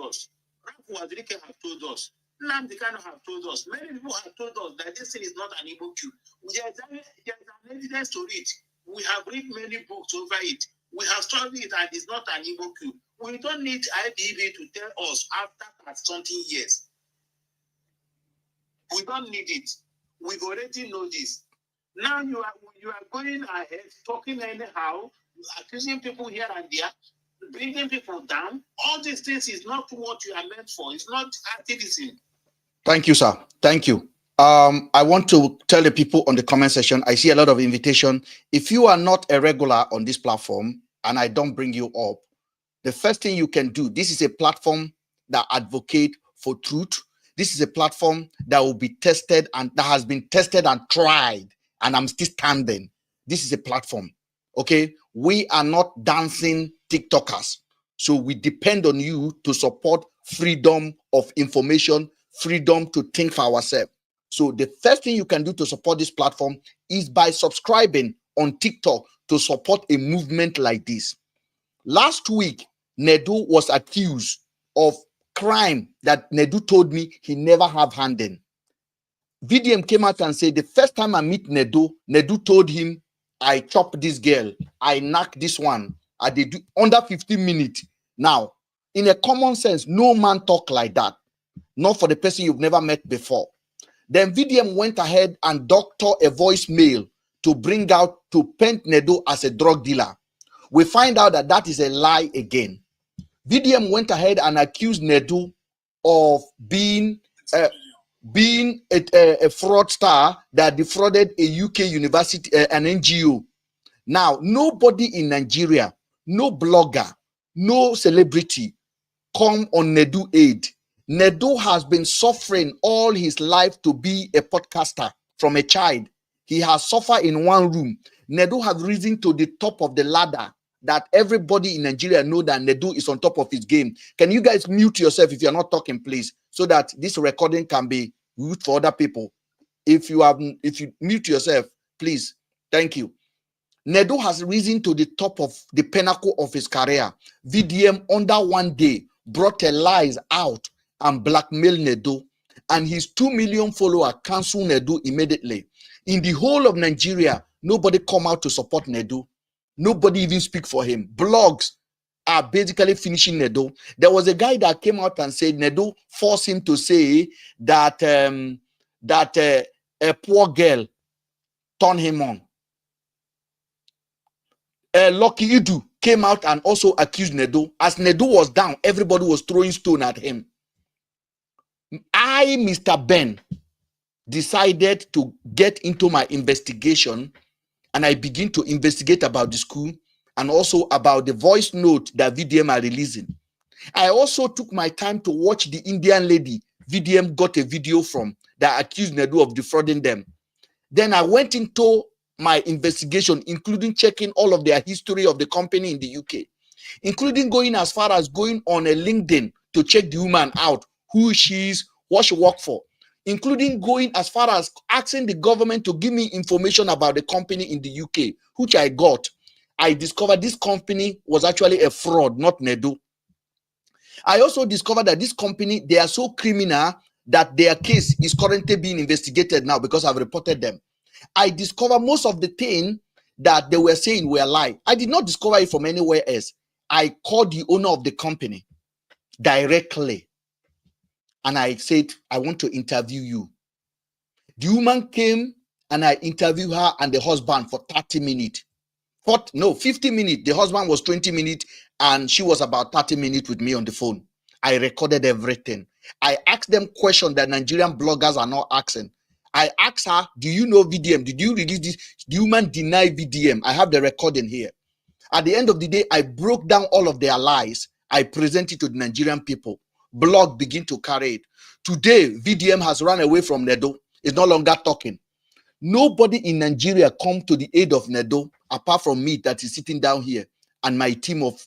us. Rafu Wadrike have told us. Nnamdi Kanu have told us. Many people have told us that this thing is not an Igbo queue. There's an evidence to it. We have read many books over it. We have studied it, and it's not an Igbo queue. We don't need IBB to tell us after something years. We don't need it. We've already know this. Now you are going ahead, talking anyhow, accusing people here and there, bringing people down. All these things is not what you are meant for. It's not activism. Thank you, sir. Thank you. I want to tell the people on the comment section, I see a lot of invitation. If you are not a regular on this platform and I don't bring you up, the first thing you can do, this is a platform that advocate for truth. This is a platform that will be tested and that has been tested and tried, and I'm still standing. This is a platform, okay? We are not dancing TikTokers. So we depend on you to support freedom of information, freedom to think for ourselves. So the first thing you can do to support this platform is by subscribing on TikTok to support a movement like this. Last week, Nedu was accused of crime that Nedu told me he never have hand in. VDM came out and said, the first time I meet Nedu, Nedu told him, I chop this girl, I knock this one, I did do under 15 minutes. Now, in a common sense, no man talk like that. Not for the person you've never met before. Then VDM went ahead and doctor a voicemail to bring out, to paint Nedu as a drug dealer. We find out that that is a lie again. VDM went ahead and accused Nedu of being a fraudster that defrauded a UK university, an NGO. Now, nobody in Nigeria, no blogger, no celebrity come on Nedu aid. Nedu has been suffering all his life to be a podcaster from a child. He has suffered in one room. Nedu has risen to the top of the ladder that everybody in Nigeria know that Nedu is on top of his game. Can you guys mute yourself if you're not talking, please, so that this recording can be used for other people? If you mute yourself, please. Thank you. Nedu has risen to the top of the pinnacle of his career. VDM under one day brought a lies out and blackmailed Nedu, and his 2 million followers canceled Nedu immediately. In the whole of Nigeria, nobody come out to support Nedu. Nobody even speak for him. Blogs are basically finishing Nedu. There was a guy that came out and said Nedu forced him to say that a poor girl turned him on. Lucky Idu came out and also accused Nedu. As Nedu was down, everybody was throwing stone at him. I, Mr. Ben, decided to get into my investigation, and I begin to investigate about the school and also about the voice note that VDM are releasing. I also took my time to watch the Indian lady VDM got a video from that accused Nedu of defrauding them. Then I went into my investigation, including checking all of their history of the company in the UK, including going as far as going on a LinkedIn to check the woman out, who she is, what she worked for, including going as far as asking the government to give me information about the company in the UK, which I got. I discovered this company was actually a fraud, not Nedu. I also discovered that this company, they are so criminal that their case is currently being investigated now because I've reported them. I discovered most of the things that they were saying were lie. I did not discover it from anywhere else. I called the owner of the company directly and I said, I want to interview you. The woman came and I interviewed her and the husband for 30 minutes. 50 minutes. The husband was 20 minutes and she was about 30 minutes with me on the phone. I recorded everything. I asked them questions that Nigerian bloggers are not asking. I asked her, do you know VDM? Did you release this? The woman denied VDM. I have the recording here. At the end of the day, I broke down all of their lies. I presented to the Nigerian people. Blog begin to carry it. Today, VDM has run away from Nedu. Is no longer talking. Nobody in Nigeria come to the aid of Nedu apart from me that is sitting down here and my team of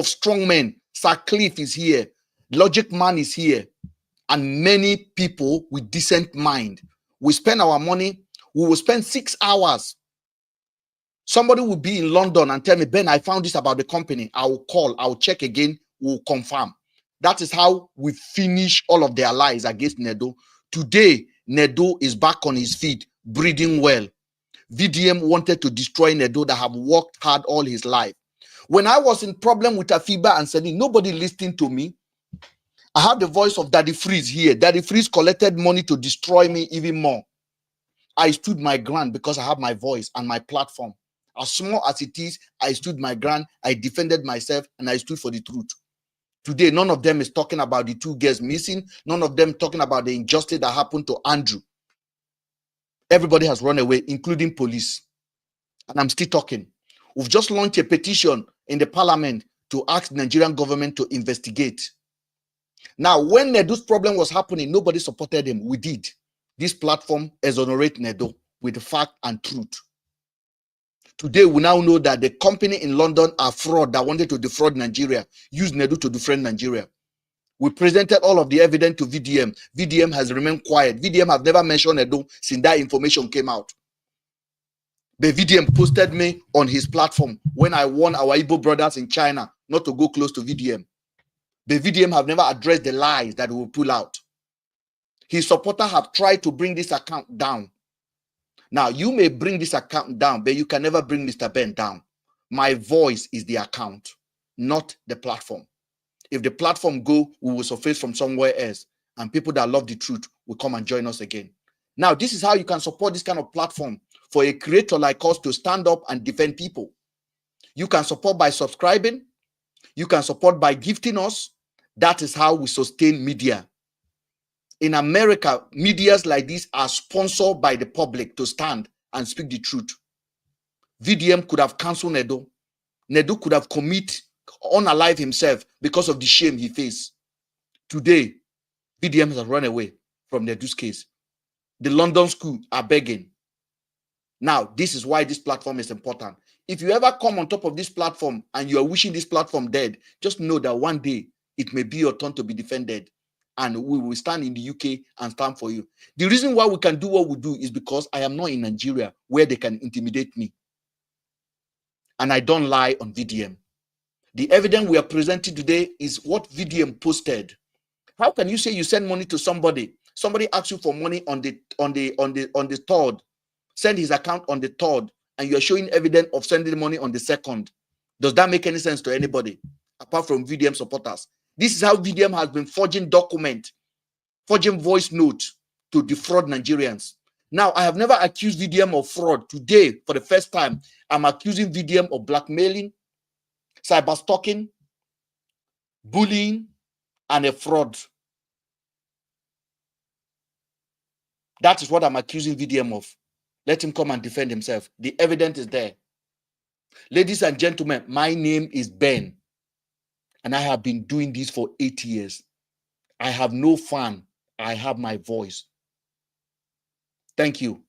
strong men. Sir Cliff is here. Logic Man is here. And many people with decent mind. We spend our money. We will spend 6 hours. Somebody will be in London and tell me, Ben, I found this about the company. I will call. I will check again. will confirm. That is how we finish all of their lies against Nedo. Today, Nedo is back on his feet, breathing well. VDM wanted to destroy Nedo that have worked hard all his life. When I was in problem with Afiba and Seni, nobody listened to me. I had the voice of Daddy Freeze here. Daddy Freeze collected money to destroy me even more. I stood my ground because I have my voice and my platform. As small as it is, I stood my ground, I defended myself, and I stood for the truth. Today, none of them is talking about the 2 girls missing. None of them talking about the injustice that happened to Andrew. Everybody has run away, including police. And I'm still talking. We've just launched a petition in the parliament to ask the Nigerian government to investigate. Now, when Nedo's problem was happening, nobody supported him. We did. This platform exonerate Nedo with fact and truth. Today, we now know that the company in London are fraud that wanted to defraud Nigeria, used Nedo to defraud Nigeria. We presented all of the evidence to VDM. VDM has remained quiet. VDM has never mentioned Nedo since that information came out. But VDM posted me on his platform when I warned our Igbo brothers in China not to go close to VDM. The VDM have never addressed the lies that we will pull out. His supporters have tried to bring this account down. Now, you may bring this account down, but you can never bring Mr. Ben down. My voice is the account, not the platform. If the platform go, we will surface from somewhere else, and people that love the truth will come and join us again. Now, this is how you can support this kind of platform for a creator like us to stand up and defend people. You can support by subscribing. You can support by gifting us. That is how we sustain media. In America, medias like this are sponsored by the public to stand and speak the truth. VDM could have cancelled Nedo. Nedo could have committed unalive himself because of the shame he faced. Today, VDM has run away from Nedo's case. The London school are begging. Now, this is why this platform is important. If you ever come on top of this platform and you are wishing this platform dead, just know that one day it may be your turn to be defended. And we will stand in the UK and stand for you. The reason why we can do what we do is because I am not in Nigeria where they can intimidate me. And I don't lie on VDM. The evidence we are presenting today is what VDM posted. How can you say you send money to somebody? Somebody asks you for money on the 3rd, send his account on the 3rd, and you're showing evidence of sending money on the 2nd. Does that make any sense to anybody apart from VDM supporters? This is how VDM has been forging documents, forging voice notes to defraud Nigerians. Now, I have never accused VDM of fraud. Today, for the first time, I'm accusing VDM of blackmailing, cyber stalking, bullying, and a fraud. That is what I'm accusing VDM of. Let him come and defend himself. The evidence is there. Ladies and gentlemen, my name is Ben. And I have been doing this for 8 years. I have no fan. I have my voice. Thank you.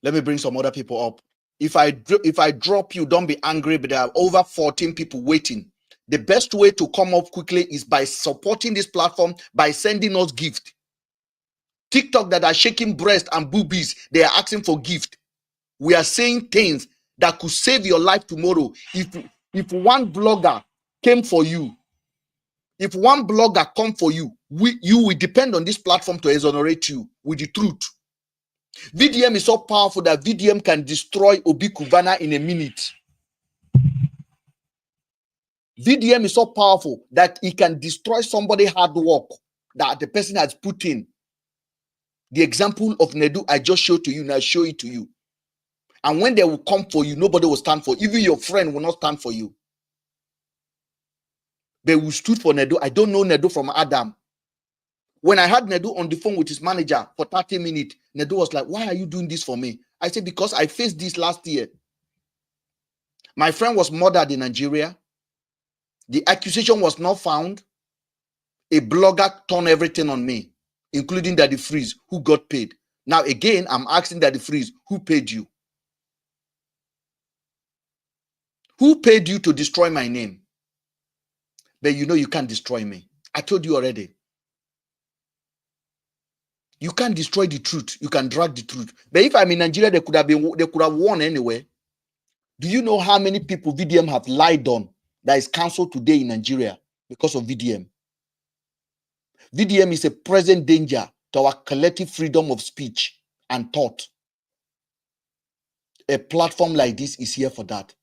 Let me bring some other people up. If I drop you, don't be angry, but there are over 14 people waiting. The best way to come up quickly is by supporting this platform, by sending us gift. TikTok that are shaking breast and boobies, they are asking for gift. We are saying things that could save your life tomorrow. If one blogger came for you, if one blogger come for you, you will depend on this platform to exonerate you with the truth. VDM is so powerful that VDM can destroy Obi Kubana in a minute. VDM is so powerful that it can destroy somebody's hard work that the person has put in. The example of Nedu I just showed to you, and I show it to you. And when they will come for you, nobody will stand for you. Even your friend will not stand for you. They will stood for Nedu. I don't know Nedu from Adam. When I had Nedu on the phone with his manager for 30 minutes, Nedu was like, why are you doing this for me? I said, because I faced this last year. My friend was murdered in Nigeria. The accusation was not found. A blogger turned everything on me, including Daddy Freeze, who got paid. Now, again, I'm asking Daddy Freeze, who paid you? Who paid you to destroy my name? But you know you can't destroy me. I told you already. You can't destroy the truth. You can drag the truth. But if I'm in Nigeria, they could have won anyway. Do you know how many people VDM have lied on that is cancelled today in Nigeria because of VDM. VDM is a present danger to our collective freedom of speech and thought. A platform like this is here for that.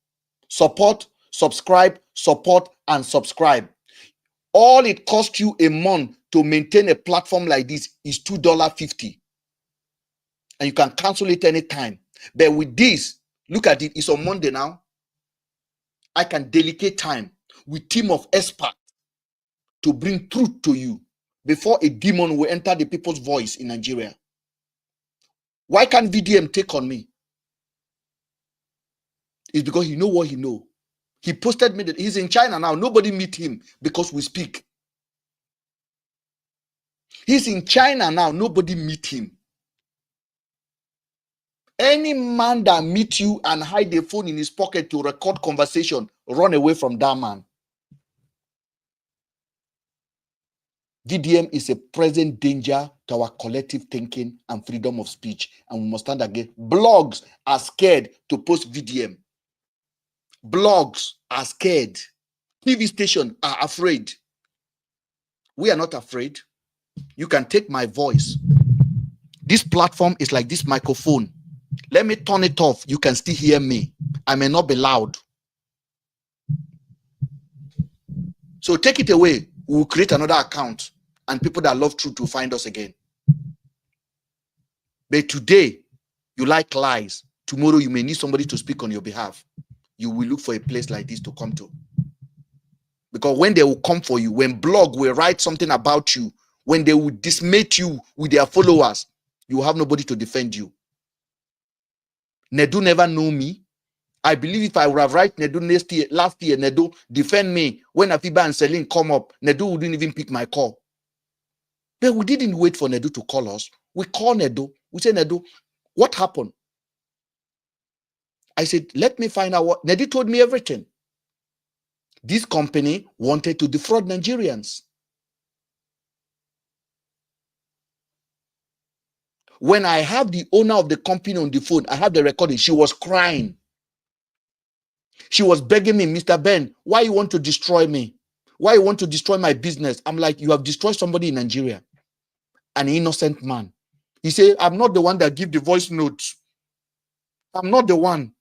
Support, subscribe, support, and subscribe. All it costs you a month to maintain a platform like this is $2.50. And you can cancel it anytime. But with this, look at it, it's on Monday now. I can dedicate time with team of experts to bring truth to you before a demon will enter the people's voice in Nigeria. Why can't VDM take on me? It's because he know what he know. He posted me that he's in China now. Nobody meet him because we speak. He's in China now. Nobody meet him. Any man that meet you and hide the phone in his pocket to record conversation, run away from that man. VDM is a present danger to our collective thinking and freedom of speech, and we must stand against. Blogs are scared to post VDM. Blogs are scared. TV stations are afraid. We are not afraid. You can take my voice. This platform is like this microphone. Let me turn it off. You can still hear me. I may not be loud. So take it away. We'll create another account and people that love truth will find us again. But today, you like lies. Tomorrow, you may need somebody to speak on your behalf. You will look for a place like this to come to. Because when they will come for you, when blog will write something about you, when they will dismay you with their followers, you will have nobody to defend you. Nedu never know me. I believe if I would have written Nedu last year, Nedu defend me. When Afiba and Celine come up, Nedu wouldn't even pick my call. But we didn't wait for Nedu to call us. We call Nedu. We say, Nedu, what happened? I said, let me find out what. Nedu told me everything. This company wanted to defraud Nigerians. When I have the owner of the company on the phone, I have the recording. She was crying. She was begging me, Mr. Ben, why you want to destroy me? Why you want to destroy my business? I'm like, you have destroyed somebody in Nigeria, an innocent man. He said, I'm not the one that give the voice notes. I'm not the one.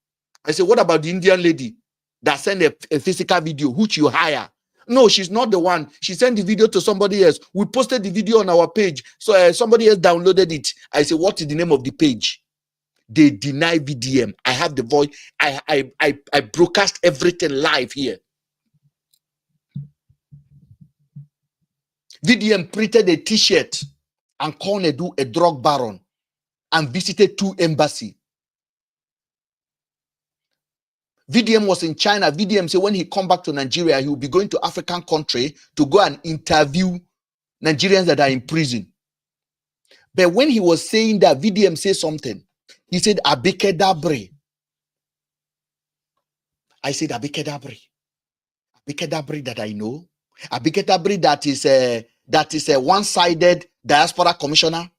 I said, what about the Indian lady that sent a physical video, which you hire? No, she's not the one. She sent the video to somebody else. We posted the video on our page. So somebody else downloaded it. I said, what is the name of the page? They deny VDM. I have the voice. I broadcast everything live here. VDM printed a t-shirt and called Nedu a drug baron and visited 2 embassies. VDM was in China. VDM said when he come back to Nigeria, he will be going to African country to go and interview Nigerians that are in prison. But when he was saying that, VDM said something. He said, Abike Dabre. I said, Abike Dabre. Abike Dabre that I know. Abike Dabre that is a one-sided diaspora commissioner.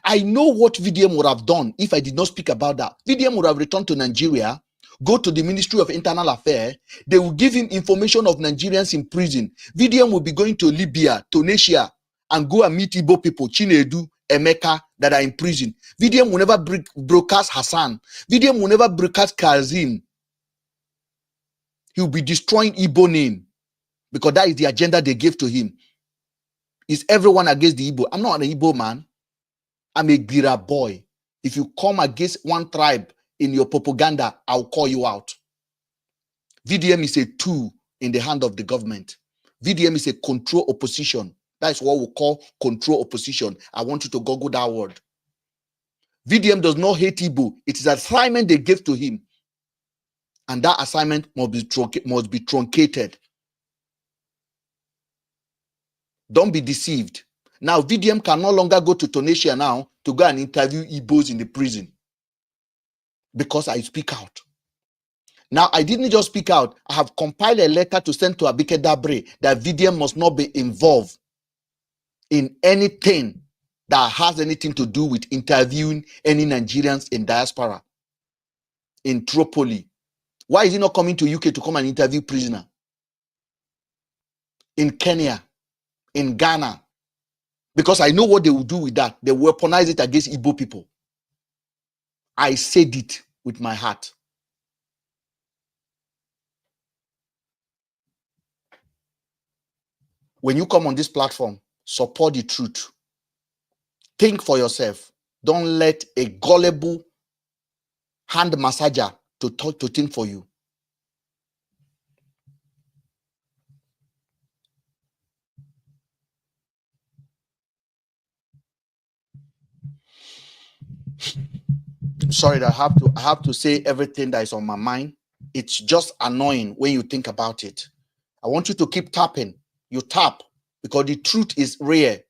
I know what VDM would have done if I did not speak about that. VDM would have returned to Nigeria, go to the Ministry of Internal Affairs. They will give him information of Nigerians in prison. VDM will be going to Libya, Tunisia, and go and meet Igbo people, Chinedu, Emeka, that are in prison. VDM will never broadcast Hassan. VDM will never broadcast Kazim. He will be destroying Igbo name because that is the agenda they gave to him. Is everyone against the Igbo? I'm not an Igbo man. I'm a Gira boy. If you come against one tribe in your propaganda, I'll call you out. VDM is a tool in the hand of the government. VDM is a control opposition. That's what we call control opposition. I want you to Google that word. VDM does not hate Igbo. It is an assignment they gave to him. And that assignment must be truncated. Don't be deceived. Now, VDM can no longer go to Tunisia now to go and interview Igbos in the prison. Because I speak out. Now, I didn't just speak out. I have compiled a letter to send to Abike Dabre that VDM must not be involved in anything that has anything to do with interviewing any Nigerians in diaspora, in Tripoli. Why is he not coming to UK to come and interview prisoner? in Kenya, in Ghana, because I know what they will do with that. They weaponize it against Igbo people. I said it with my heart. When you come on this platform, support the truth. Think for yourself. Don't let a gullible hand massager to think for you. Sorry that I have to say everything that is on my mind. It's just annoying when you think about it. I want you to keep tapping. You tap because the truth is rare.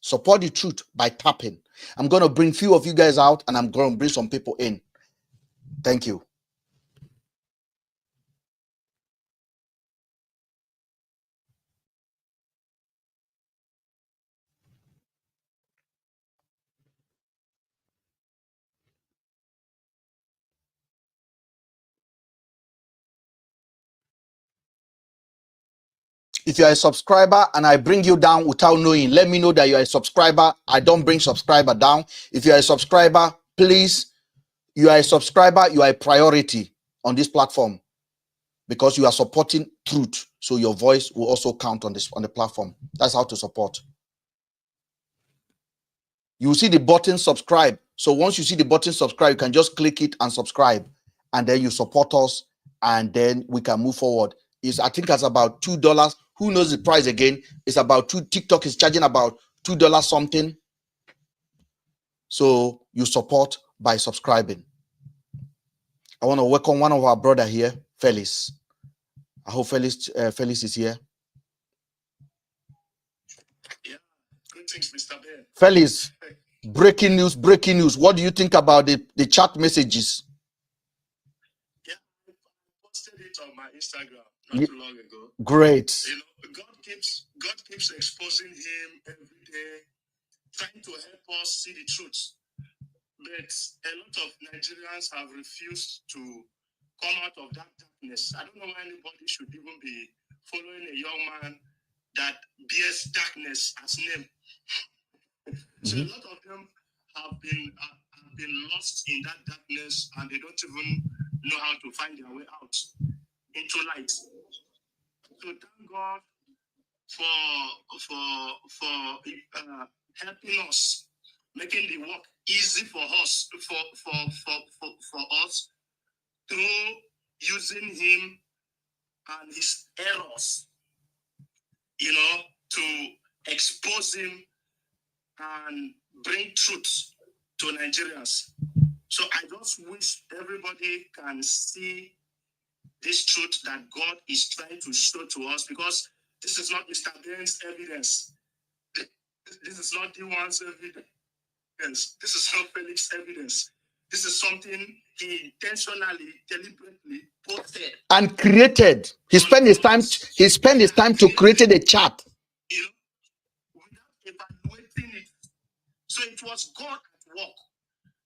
Support the truth by tapping. I'm going to bring few of you guys out and I'm going to bring some people in. Thank you. If you are a subscriber and I bring you down without knowing, let me know that you are a subscriber. I don't bring subscriber down. If you are a subscriber, please, you are a subscriber, you are a priority on this platform because you are supporting truth. So your voice will also count on the platform. That's how to support. You see the button subscribe. So once you see the button subscribe, you can just click it and subscribe. And then you support us and then we can move forward. I think it's about $2. Who knows the price again? It's about $2. TikTok is charging about $2 something. So you support by subscribing. I want to welcome one of our brother here, Felix. I hope Felix is here. Yeah, greetings, Mr. Ben. Felix, breaking news. What do you think about the chat messages? Yeah, I posted it on my Instagram not too long ago. Great. You know, God keeps exposing him every day, trying to help us see the truth. But a lot of Nigerians have refused to come out of that darkness. I don't know why anybody should even be following a young man that bears darkness as name. So a lot of them have been lost in that darkness and they don't even know how to find their way out into light. So thank God for helping us, making the work easy for us, for us through using him and his errors, you know, to expose him and bring truth to Nigerians. So I just wish everybody can see this truth that God is trying to show to us, because this is not Mr. Ben's evidence. This is not D1's evidence. This is not Felix's evidence. This is something he intentionally, deliberately posted and created. He spent his time to create a chat. You know, without evaluating it. So it was God at work,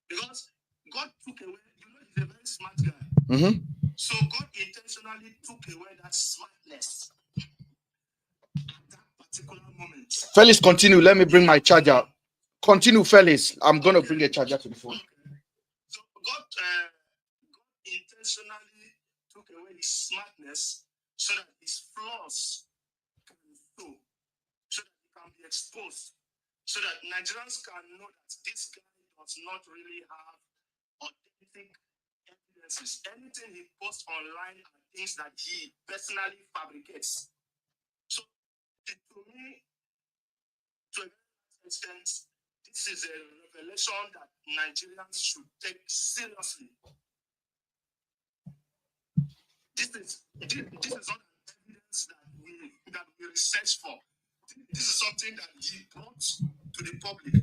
because God took away. You know, he's a very smart guy. So God intentionally took away that smartness at that particular moment. Felix, continue. Let me bring my charger. Continue, Felix. I'm going to bring a charger to the phone. Okay. So God intentionally took away his smartness so that his flaws can show, so that he can be exposed, so that Nigerians can know that this guy does not really have authentic evidences. Anything he posts online are things that he personally fabricates. So to me, to a certain extent, this is a revelation that Nigerians should take seriously. This is not an evidence that we research for. This is something that he brought to the public.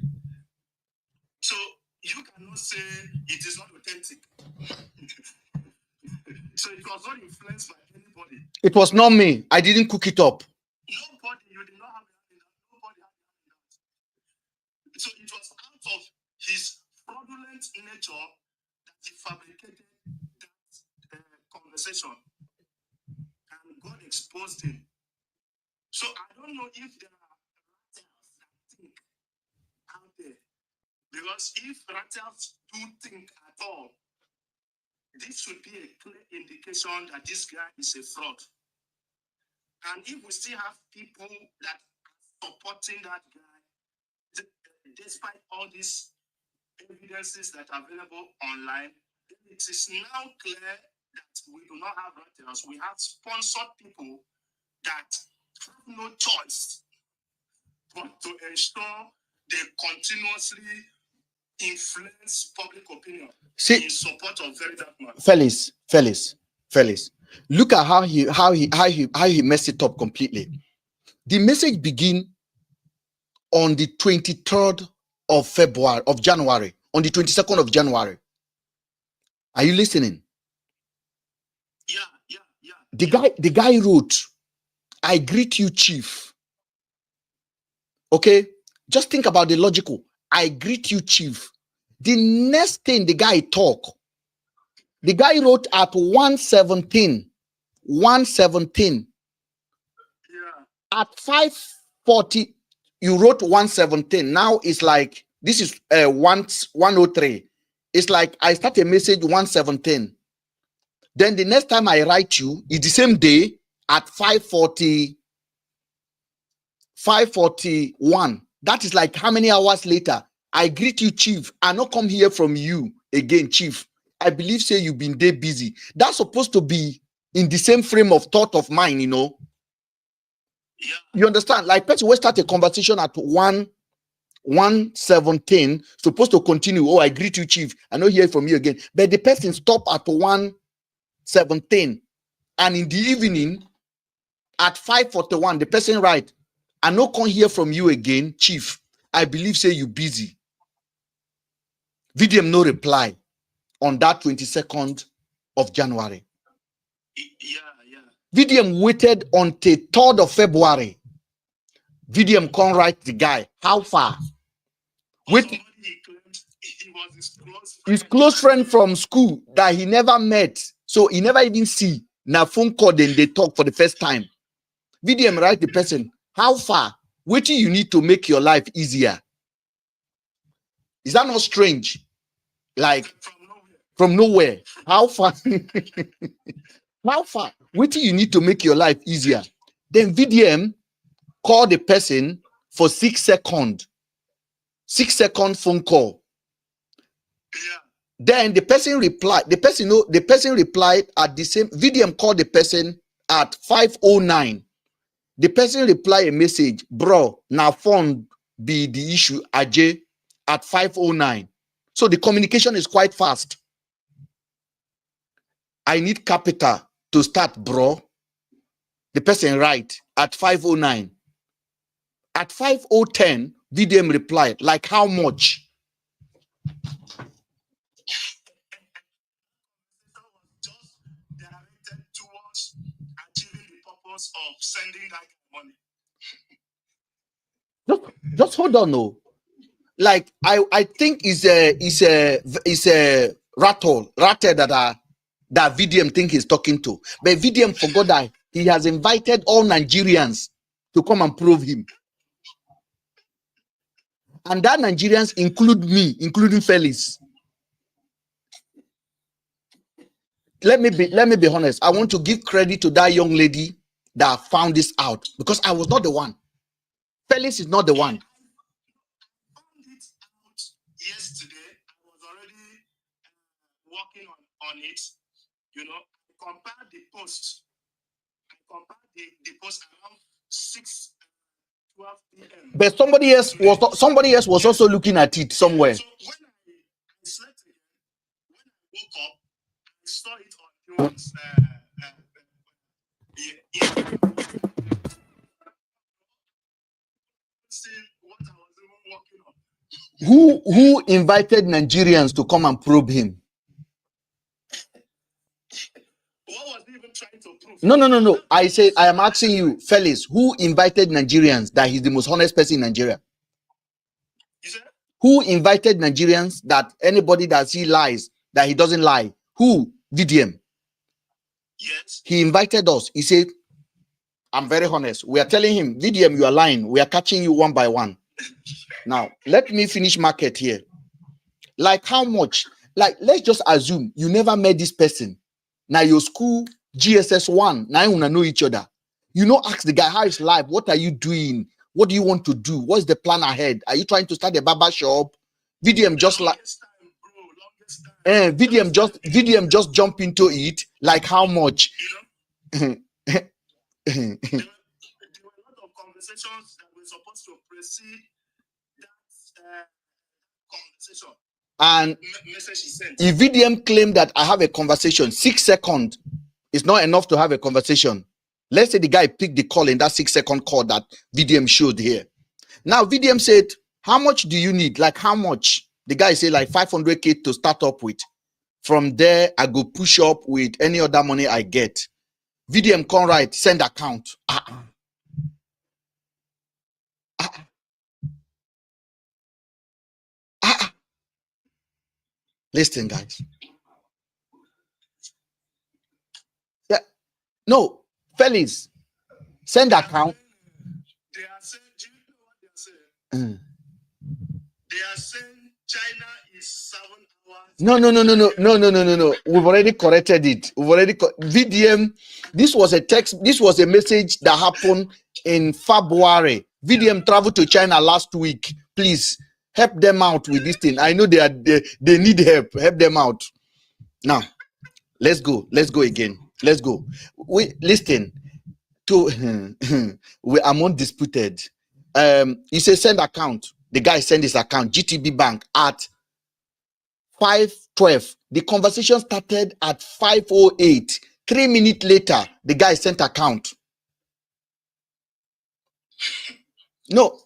So you cannot say it is not authentic. So it was not influenced by anybody. It was not me. I didn't cook it up. Nobody, you did not have nobody had that. So it was out of his fraudulent nature that he fabricated that conversation. And God exposed him. don't know if there are rattlers that think out there. Because if rattlers do think at all, this would be a clear indication that this guy is a fraud. And if we still have people that are supporting that guy, despite all these evidences that are available online, it is now clear that we do not have rattlers. We have sponsored people that have no choice but to ensure they continuously influence public opinion in support of very dark man. Felix. Look at how he messed it up completely. The message begin on the 23rd of January, on the 22nd of January. Are you listening? Yeah. The guy wrote, "I greet you, chief." Okay, just think about the logical. "I greet you, chief." The next thing the guy wrote at 1:17. Yeah. At 5:40, you wrote 1:17. Now it's like this is 1:03. It's like I start a message 1:17. Then the next time I write you is the same day at 5:41. That is like how many hours later? "I greet you, chief. I not come here from you again, chief. I believe say you've been there busy." That's supposed to be in the same frame of thought of mine, you know. Yeah. You understand? Like person will start a conversation at 1:17, supposed to continue. "Oh, I greet you, chief. I not hear from you again." But the person stop at 1:17, and in the evening at 5:41, the person write, "I no come hear from you again, chief. I believe say you busy." Vdm no reply on that 22nd of January. Yeah. Vdm waited until 3rd of February. Vdm can't write the guy, "How far?" Wait, He claimed he was his close friend from school that he never met, so he never even see. Now phone call, then they talk for the first time. Vdm write the person, "How far? What do you need to make your life easier?" Is that not strange? Like from nowhere. How far? How far? What do you need to make your life easier? Then Vdm call the person for 6 seconds. 6-second phone call. Yeah. Then the person replied. The person replied at the same. Vdm called the person at 5:09. The person replied a message, "Bro, now phone be the issue Ajay at 5:09." So the communication is quite fast. "I need capital to start, bro." The person write at 5:09. At 5:10, Vdm replied, "Like how much?" Just directed towards achieving the purpose of sending that money. Just hold on, no. Like I think it's a rattle that Vdm think he's talking to, but Vdm forgot that he has invited all Nigerians to come and prove him, and that Nigerians include me, including Felix. Let me be honest. I want to give credit to that young lady that found this out, because I was not the one. Felix is not the one. I found it out yesterday. I was already working on it. You know, I compared the post. I compared the post around 6:12 p.m. But somebody else was also looking at it somewhere. So when I slept again, when I woke up, I saw it on Human's see what I was even working on. Who invited Nigerians to come and probe him? What was he even trying to prove? No. I am asking you, Felix, who invited Nigerians that he's the most honest person in Nigeria? You said? Who invited Nigerians that anybody that he lies, that he doesn't lie? Who? Vdm. Yes. He invited us. He said, I'm very honest. We are telling him, VDM, you are lying. We are catching you one by one. Now, let me finish market here. Like how much? Like, let's just assume you never met this person. Now your school GSS1. Now you wanna know each other. You know, ask the guy, how is life? What are you doing? What do you want to do? What's the plan ahead? Are you trying to start a barber shop? VDM just like VDM just jump into it. Like how much? There were a lot of conversations that were supposed to precede that conversation. And Message is sent. if VDM claim that I have a conversation, 6 seconds is not enough to have a conversation. Let's say the guy picked the call in that 6-second call that VDM showed here. Now VDM said, how much do you need? Like how much? The guy said like 500K to start up with. From there, I go push up with any other money I get. VDM come right, send account. Listen, guys. Yeah. No, fellas, send account. They are saying, do you know what they are saying? They are saying China is 7 hours. No. We've already corrected it. VDM. This was a text. This was a message that happened in February. VDM traveled to China last week. Please help them out with this thing. I know they need help. Help them out. Now, let's go. Let's go again. Let's go. We listen to. We are undisputed. You say send account. The guy send his account. GTB Bank at 5:12. The conversation started at 5:08. 3 minutes later, the guy sent account. No.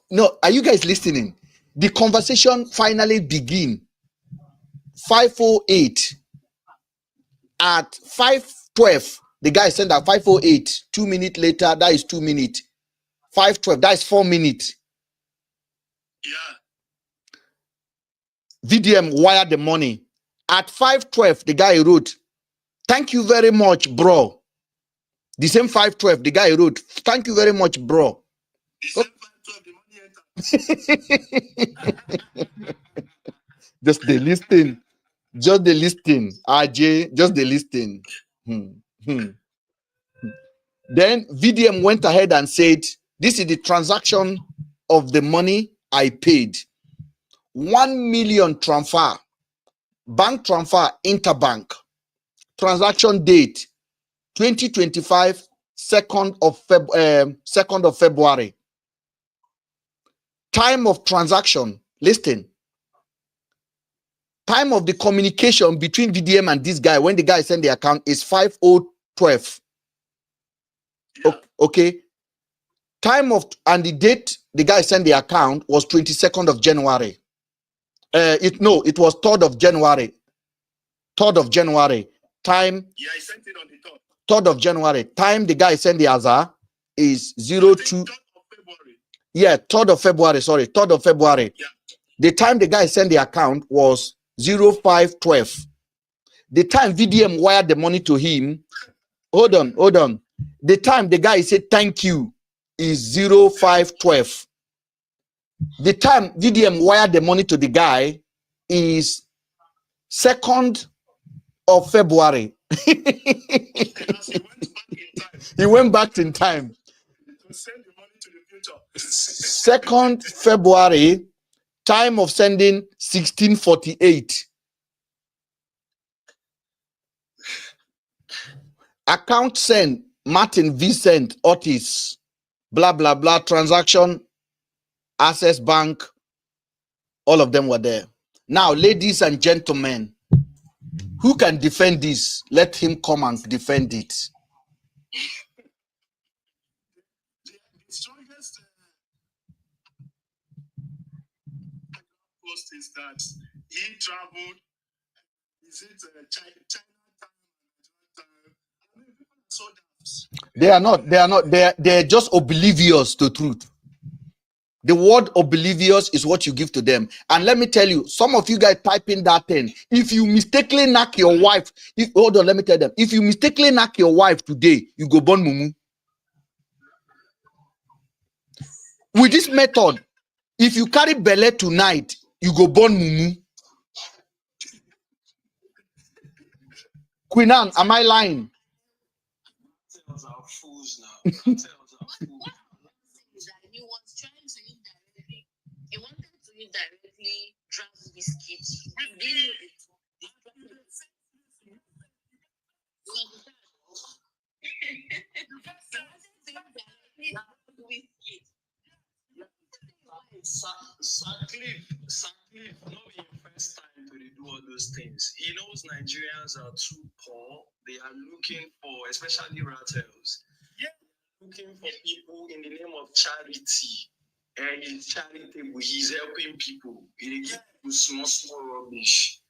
Are you guys listening? The conversation finally begin 5:08. At 5:12, the guy sent at 5:08. 2 minutes later, that is 2 minutes. 5:12, that is 4 minutes. Yeah. VDM wired the money. At 5:12, the guy wrote, thank you very much, bro. The same 5:12, the guy wrote, thank you very much, bro. The same 5:12, the money entered. Just the listing. Just the listing. RJ, just the listing. Then VDM went ahead and said, this is the transaction of the money I paid. 1 million transfer. Bank transfer, interbank. Transaction date 2025, 2nd of February. Time of transaction. Listen. Time of the communication between VDM and this guy when the guy sent the account is 5:12. Yeah. Okay. Time of and the date the guy sent the account was 22nd of January. It was 3rd of January. 3rd of January. Time. Yeah, I sent it on the 3rd. 3rd of January. Time the guy sent the other is 02. 3rd of February. Yeah, 3rd of February. Sorry, 3rd of February. Yeah. The time the guy sent the account was 05:12. The time VDM wired the money to him. Hold on. The time the guy said thank you is 05:12. The time VDM wired the money to the guy is 2nd of February. He went back in time. To send the money to the future. 2nd February, time of sending 16:48. Account send Martin Vincent Otis, blah blah blah. Transaction Access Bank, all of them were there. Now, ladies and gentlemen, who can defend this? Let him come and defend it. The strongest post is that he traveled. Is it China time? I mean, people are so daft. They're just oblivious to truth. The word oblivious is what you give to them. And let me tell you, some of you guys type in that thing. If you mistakenly knock your wife, hold on, let me tell them. If you mistakenly knock your wife today, you go born mumu. With this method, if you carry belle tonight, you go born mumu. Queen Anne, am I lying? Cartels are fools now. Cartels are fools. He was trying to indirectly, he wanted to indirectly drag Biscuit. Sackley, not being first time to do all those things. He knows Nigerians are too poor. They are looking for, especially Rattles, looking for people in the name of charity. And he's charitable. He's helping people. He gives people small rubbish.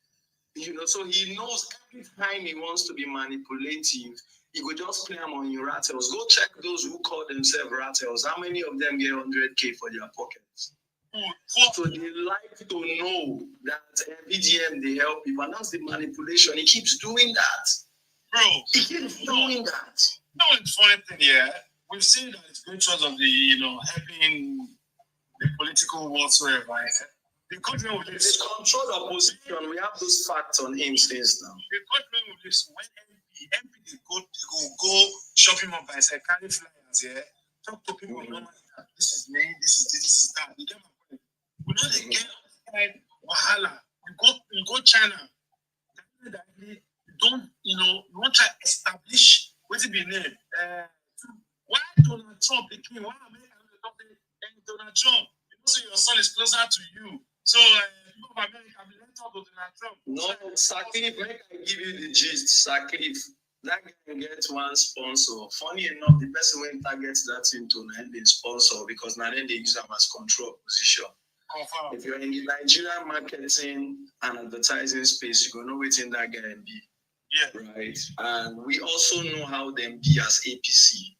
You know, so he knows every time he wants to be manipulative, he could just play them on your Rattles. Go check those who call themselves Rattles. How many of them get 100K for their pockets? So they like to know that Vdm, they help people. And that's the manipulation. He keeps doing that. Bro, he keeps doing that. No, it's funny thing here. We've seen that it's good choice of the, helping the political whatsoever. The country will live. The controlled opposition, we have those facts on him since now. The country will live. When MP they go shopping up by say carry flyers, yeah. Talk to people normally. This is me, this is that. You get my point. We know they get wahala. You go China. You don't, you want to establish what it be named. Why Donald Trump the king? Why America and Donald Trump? So your son is closer to you. So people of America will let talk to Donald Trump. No, Sackley, make I give you the gist. Sackley, that guy gets one sponsor. Funny enough, the person when targets that into the sponsor because now then they use them as control position. If you're in the Nigerian marketing and advertising space, you gonna know what's in that guy and be. Yeah. Right. And we also know how them be as APC.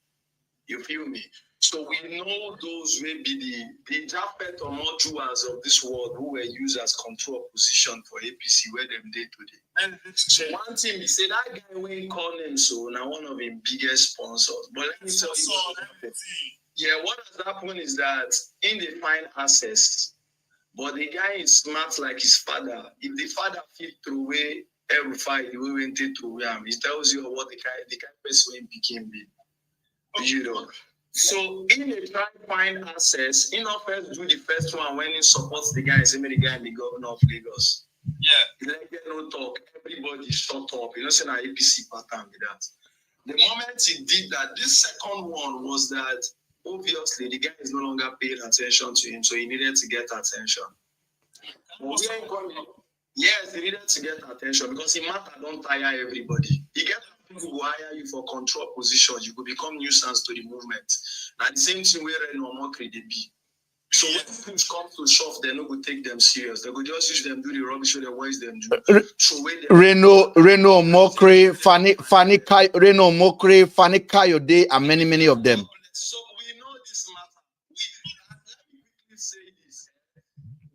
You feel me? So we know those will be the Japhet or modules of this world who were used as control position for APC where them did today. So one thing we say that guy when call him so now one of his biggest sponsors. But let me tell you, yeah, what has happened is that in the find access, but the guy is smart like his father. If the father fit through way every fight, the way went through him, he tells you what the kind person became big. You know. So in the try find access, in office do the first one when he supports the guy, say the guy in the governor of Lagos. Yeah. Like get no talk, everybody shut up. You know, say an APC pattern with that. The moment he did that, this second one was that obviously the guy is no longer paying attention to him, so he needed to get attention. Yes, he needed to get attention because he matter don't tire everybody. He get people who hire you for control positions, you could become nuisance to the movement. Now the same thing where no more they be. So when things come to shove, they're not going to take them serious. They could just use them do the rubbish with the voice them do. So Reno Mokri, Fanny Kayode, and many of them. So we know this matter. Let me quickly say this.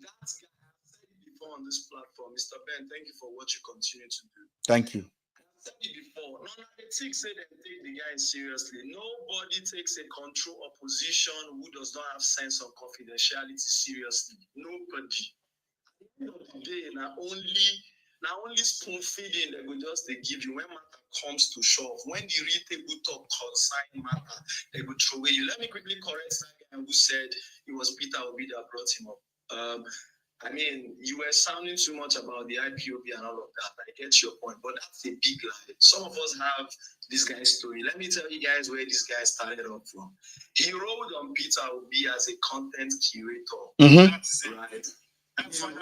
That guy, I've said it before on this platform, Mr. Ben, thank you for what you continue to do. Thank you. I've said it before. No, the tick say they take the guy seriously. Nobody takes a control opposition who does not have sense of confidentiality seriously. Nobody. At the end of the day, not only spoon feeding they will just they give you when matter comes to shove. When the real table talk consign matter, they will throw away you. Let me quickly correct that guy who said it was Peter Obi that brought him up. I mean, you were sounding too much about the IPOB and all of that. I get your point, but that's a big lie. Some of us have this guy's story. Let me tell you guys where this guy started off from. He rode on Peter Obi as a content curator, right? He rode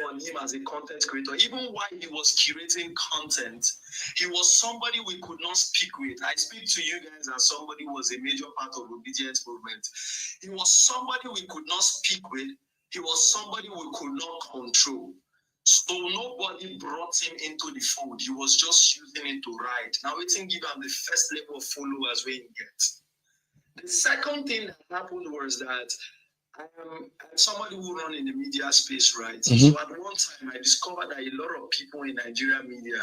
on him as a content creator. Even while he was curating content, he was somebody we could not speak with. I speak to you guys as somebody who was a major part of the obedience movement. He was somebody we could not speak with. He was somebody we could not control. So nobody brought him into the fold. He was just using it to ride. Now we think give him the first level of followers we get. The second thing that happened was that I'm somebody who run in the media space, right? So at one time I discovered that a lot of people in Nigerian media,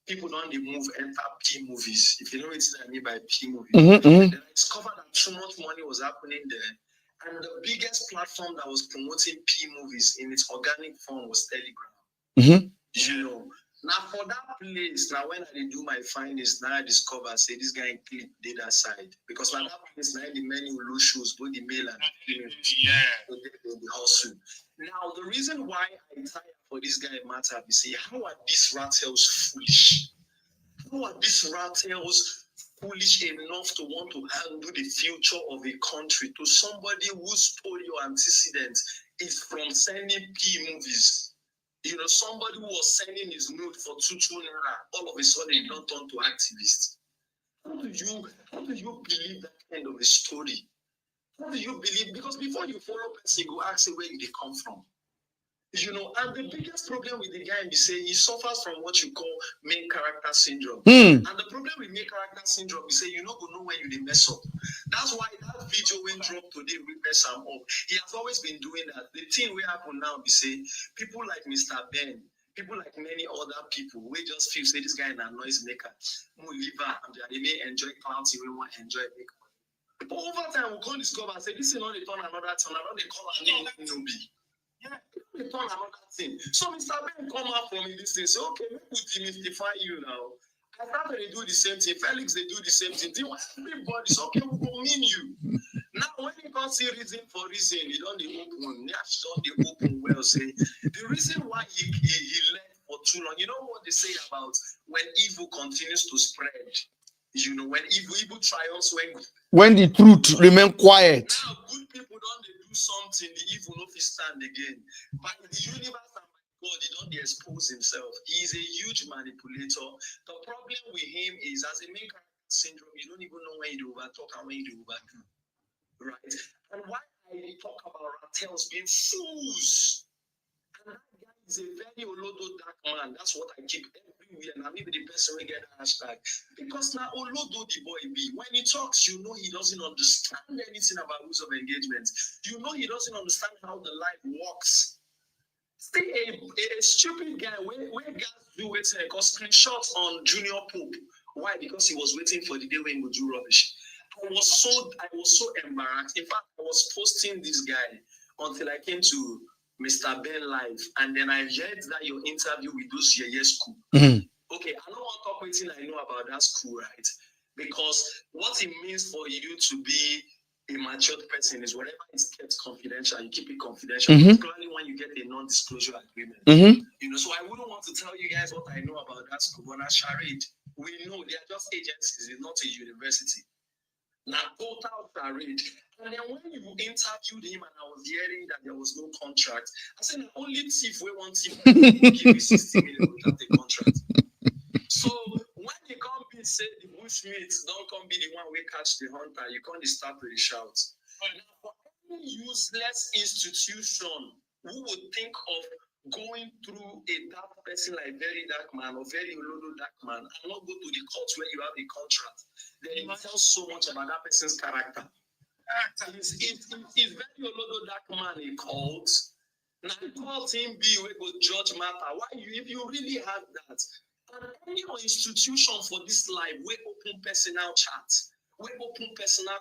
people don't move enter P movies. If you know what I mean by P movies, then I discovered that too much money was happening there. And the biggest platform that was promoting P movies in its organic form was Telegram. Mm-hmm. You know, now for that place, now when I do my findings, now I discover say this guy click data side because now that place now the many low shows both the male and female. The hustle. Now the reason why I tired for this guy matter is say how are these rattles foolish? How are these rattles foolish enough to want to handle the future of a country to somebody whose story or antecedent is from sending P movies? You know, somebody who was sending his nude for 2 naira, all of a sudden he don't turn to activist. How do you believe that kind of a story? How do you believe? Because before you follow person, you go ask where they come from. You know, and the biggest problem with the guy, we say he suffers from what you call main character syndrome. And the problem with main character syndrome, we say you not gonna know when you mess up. That's why that video when dropped today, we mess him up. He has always been doing that. The thing we happen now, we say people like Mr. Ben, people like many other people, we just feel say this guy is a noise maker. They may enjoy clouds, we want to enjoy make money. But over time, we can't discover say this is not a turn another turn, another they call a name newbie. Yeah, they turn another thing. So Mr. Ben come out from this thing, say, okay, we demystify you now. I thought they do the same thing. Felix, they do the same thing. Everybody's okay, we will mean you. Now, when you can't see reason for reason, you don't the open. Nash don't the open well. Say the reason why he left for too long. You know what they say about when evil continues to spread. You know, when evil triumphs, when the truth remain quiet. Now, good people don't they do something, the evil no fit stand again. But in the universe and by God, he don't expose himself. He is a huge manipulator. The problem with him is, as a main character syndrome, you don't even know when you overtalk and when you overdo. Right? And why I talk about Rattels being fools? And that guy is a very Olodo dark man. That's what I keep everywhere. Now maybe the person will get the hashtag. Because now Olodo the boy be. When he talks, you know he doesn't understand anything about rules of engagement. You know he doesn't understand how the life works. See a stupid guy where guys do waiting because screenshots on Junior Pope. Why? Because he was waiting for the day when he would do rubbish. I was so embarrassed. In fact, I was posting this guy until I came to Mr. Ben Live, and then I heard that your interview with those school. Mm-hmm. Okay, I don't want to talk anything I know about that school, right? Because what it means for you to be a matured person is whatever is kept confidential, you keep it confidential, particularly when you get a non-disclosure agreement. You know, so I wouldn't want to tell you guys what I know about that school, but as charade, we know they are just agencies, it's not a university. Now, total charade. And then when you interviewed him and I was hearing that there was no contract, I said, the only thief we want him to give you 60 million without a contract. So when you come be say the bushmeats don't come be the one we catch the hunter, you can't start with the shout. Now, for any useless institution who would think of going through a dark person like very dark man or very low dark man and not go to the court where you have a contract, then it tells so much about that person's character. It's very low dark man a cult. Now the cult him be we go judge matter. Why if you really have that? And any institution for this life, we open personal chat, we open personal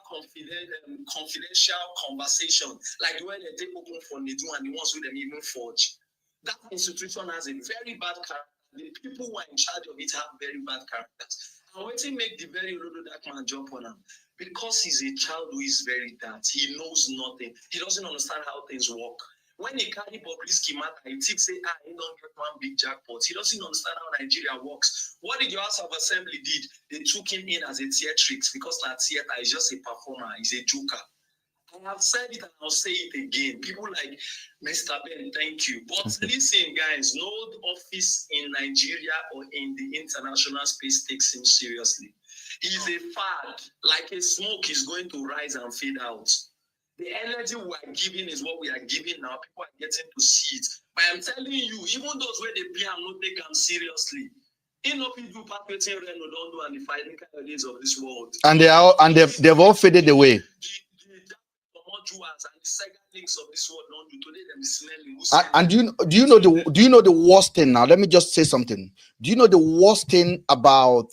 confidential conversation, like the way they take open for Nidu and the ones who them even forge. That institution has a very bad character. The people who are in charge of it have very bad characters. And when they make the very low dark man jump on him, because he's a child who is very dark, he knows nothing. He doesn't understand how things work. When he carry Bobrisky matter, he thinks say, he don't get one big jackpot. He doesn't understand how Nigeria works. What did your House of Assembly did? They took him in as a theatrics because that theater is just a performer, he's a joker. I have said it and I'll say it again. People like Mr. Ben, thank you. But listen, guys, no office in Nigeria or in the international space takes him seriously. He's a fad, like a smoke is going to rise and fade out. The energy we are giving is what we are giving now. People are getting to see it. But I'm telling you, even those where they play and not take them seriously. Enough people perpetrating Reno don't do and the fighting days of this world. And they've all faded away. And the second links of this world don't do today them smelling. And do you know the worst thing now? Let me just say something. Do you know the worst thing about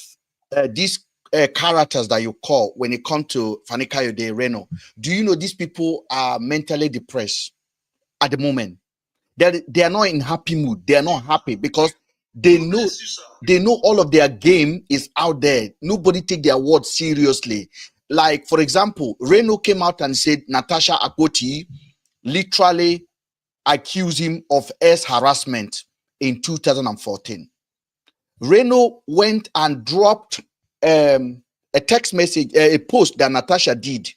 this characters that you call when it comes to Fani Kayode, Reno, do you know these people are mentally depressed at the moment? They are not in happy mood. They are not happy because they know all of their game is out there. Nobody take their word seriously. Like, for example, Reno came out and said Natasha Akpoti literally accused him of harassment in 2014. Reno went and dropped a text message, a post that Natasha did.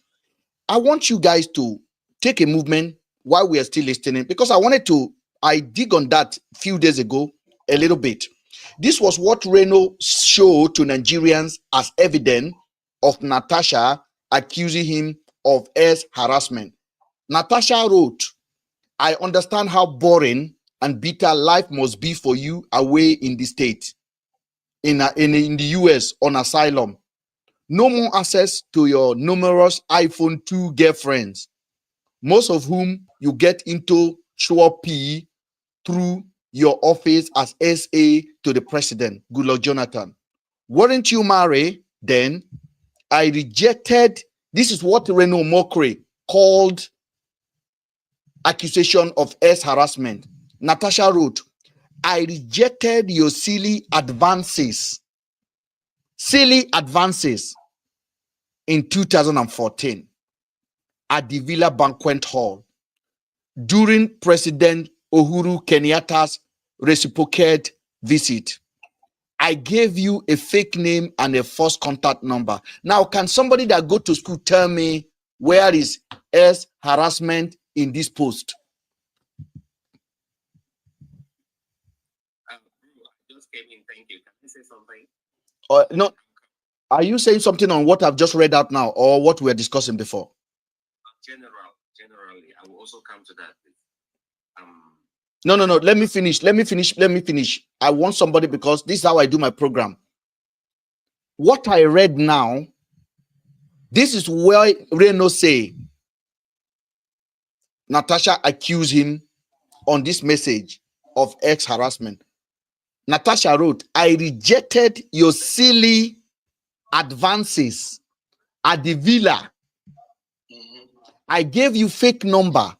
I want you guys to take a movement while we are still listening, because I dig on that a few days ago a little bit. This was what Reno showed to Nigerians as evidence of Natasha accusing him of harassment. Natasha wrote, "I understand how boring and bitter life must be for you away in the state, in the US on asylum. No more access to your numerous iPhone 2 girlfriends, most of whom you get into show P through your office as SA to the president, Goodluck Jonathan. Weren't you married then? I rejected." This is what Reno Mokre called accusation of harassment. Natasha wrote, "I rejected your silly advances in 2014 at the Villa Banquet Hall during President Uhuru Kenyatta's reciprocated visit. I gave you a fake name and a false contact number." Now, can somebody that go to school tell me where is harassment in this post? I just came in. Thank you. Can I say something? No. Are you saying something on what I've just read out now, or what we were discussing before? Generally, I will also come to that. No. Let me finish. I want somebody, because this is how I do my program. What I read now, this is where Reno say Natasha accused him on this message of harassment. Natasha wrote, "I rejected your silly advances at the villa. I gave you fake number."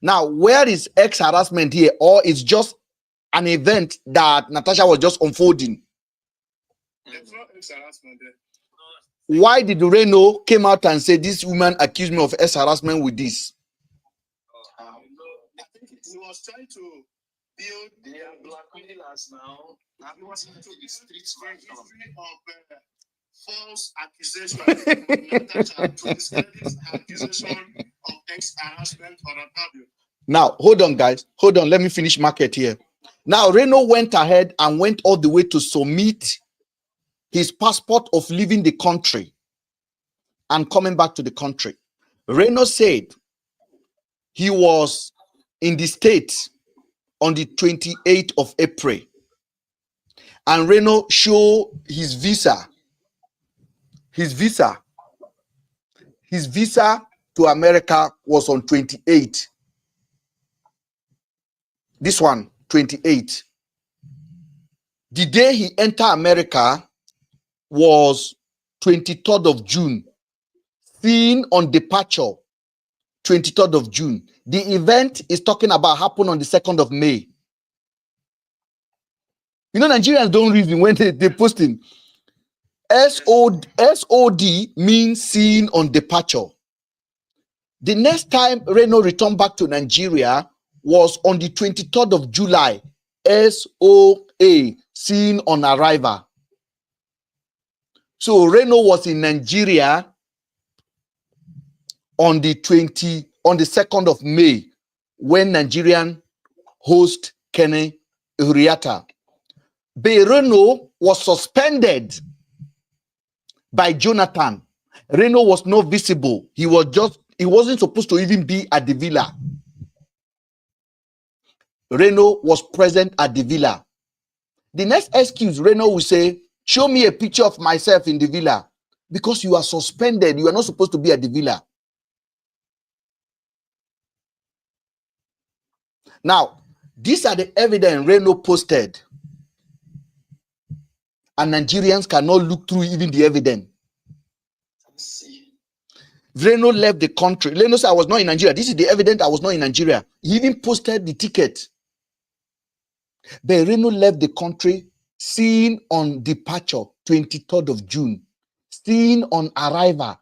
Now, where is harassment here? Or it's just an event that Natasha was just unfolding? There's no harassment there. Why did Reno came out and say this woman accused me of harassment with this? I think he was trying to build their blackmailers now. He was into the streets version of false accusation from Natasha to discredit accusation of harassment or what have you. Now, hold on, guys. Hold on. Let me finish market here. Now, Reno went ahead and went all the way to submit his passport of leaving the country and coming back to the country. Reno said he was in the States on the 28th of April. And Reno showed his visa. His visa to America was on 28. This one, 28. The day he entered America was 23rd of June. Seen on departure, 23rd of June. The event is talking about happened on the 2nd of May. You know, Nigerians don't reason when they posting. SOD means seen on departure. The next time Reno returned back to Nigeria was on the 23rd of July. SOA, seen on arrival. So Reno was in Nigeria on the 2nd of May when Nigerian host Kenny Uriata. Reno was suspended by Jonathan. Reno was not visible. He wasn't supposed to even be at the villa. Reno was present at the villa. The next excuse Reno will say, "Show me a picture of myself in the villa," because you are suspended. You are not supposed to be at the villa. Now, these are the evidence Reno posted. and Nigerians cannot look through even the evidence. Reno left the country. Reno said, I was not in Nigeria. This is the evidence I was not in Nigeria. He even posted the ticket. But Reno left the country, seen on departure, 23rd of June. Seen on arrival,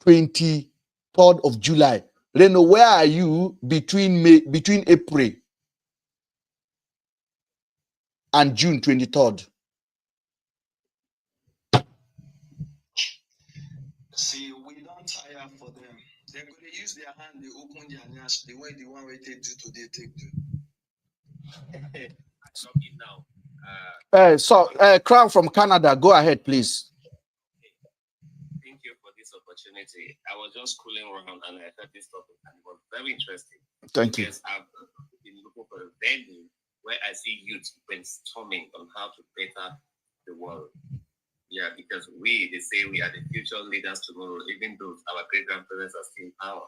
23rd of July. Reno, where are you between April and June 23rd? See, we don't tire for them. They're going to use their hand, they open their nyash, the way the one way they do today, take do. Crown from Canada, go ahead, please. Thank you for this opportunity. I was just cooling around and I heard this topic and it was very interesting. Thank you. Because I've been looking for a venue where I see youth brainstorming on how to better the world. Yeah, because they say we are the future leaders tomorrow, even though our great-grandparents are still in power.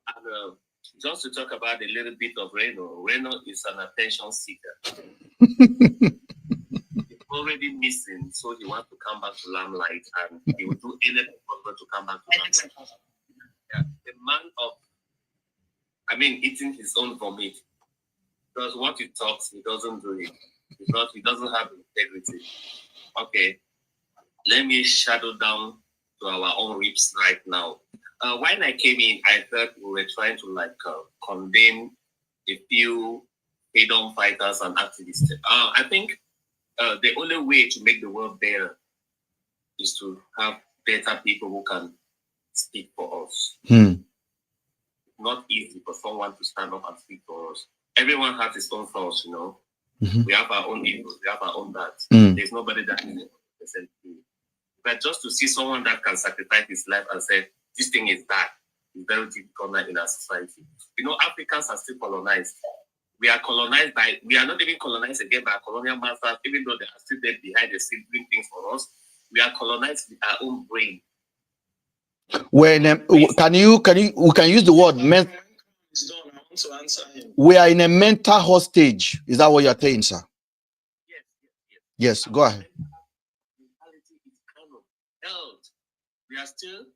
And just to talk about a little bit of Reno. Reno is an attention seeker. He's already missing, so he wants to come back to limelight, and he will do anything possible to come back to limelight. Yeah, the man of, eating his own vomit. Because what he talks, he doesn't do it. Because he doesn't have integrity. Okay, let me shadow down to our own ribs right now. When I came in, I thought we were trying to condemn a few freedom fighters and activists. I think the only way to make the world better is to have better people who can speak for us. Not easy for someone to stand up and speak for us. Everyone has his own thoughts, you know. We have our own egos, we have our own that. There's nobody that is 100% true. But just to see someone that can sacrifice his life and say, this thing is bad, is very difficult in our society. You know, Africans are still colonized. We are colonized we are not even colonized again by colonial masters, even though they are still there behind the scene doing things for us. We are colonized with our own brain. We can use the word we are in a mental hostage. Is that what you're saying, sir? Yes, go ahead. Mentality is kind of held. We are still,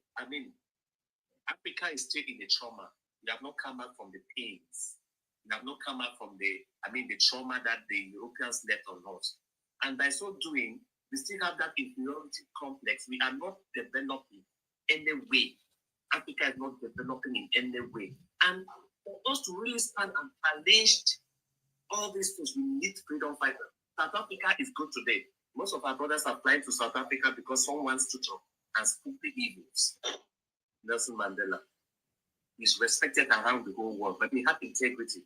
Africa is still in the trauma. We have not come out from the pains. We have not come out from the trauma that the Europeans left on us. And by so doing, we still have that inferiority complex. We are not developing any way. Africa is not developing in any way. And for us to really stand and challenge all these things, we need freedom fighters. South Africa is good today. Most of our brothers are flying to South Africa because someone stood up and spoke the evils. Nelson Mandela is respected around the whole world, but he had integrity.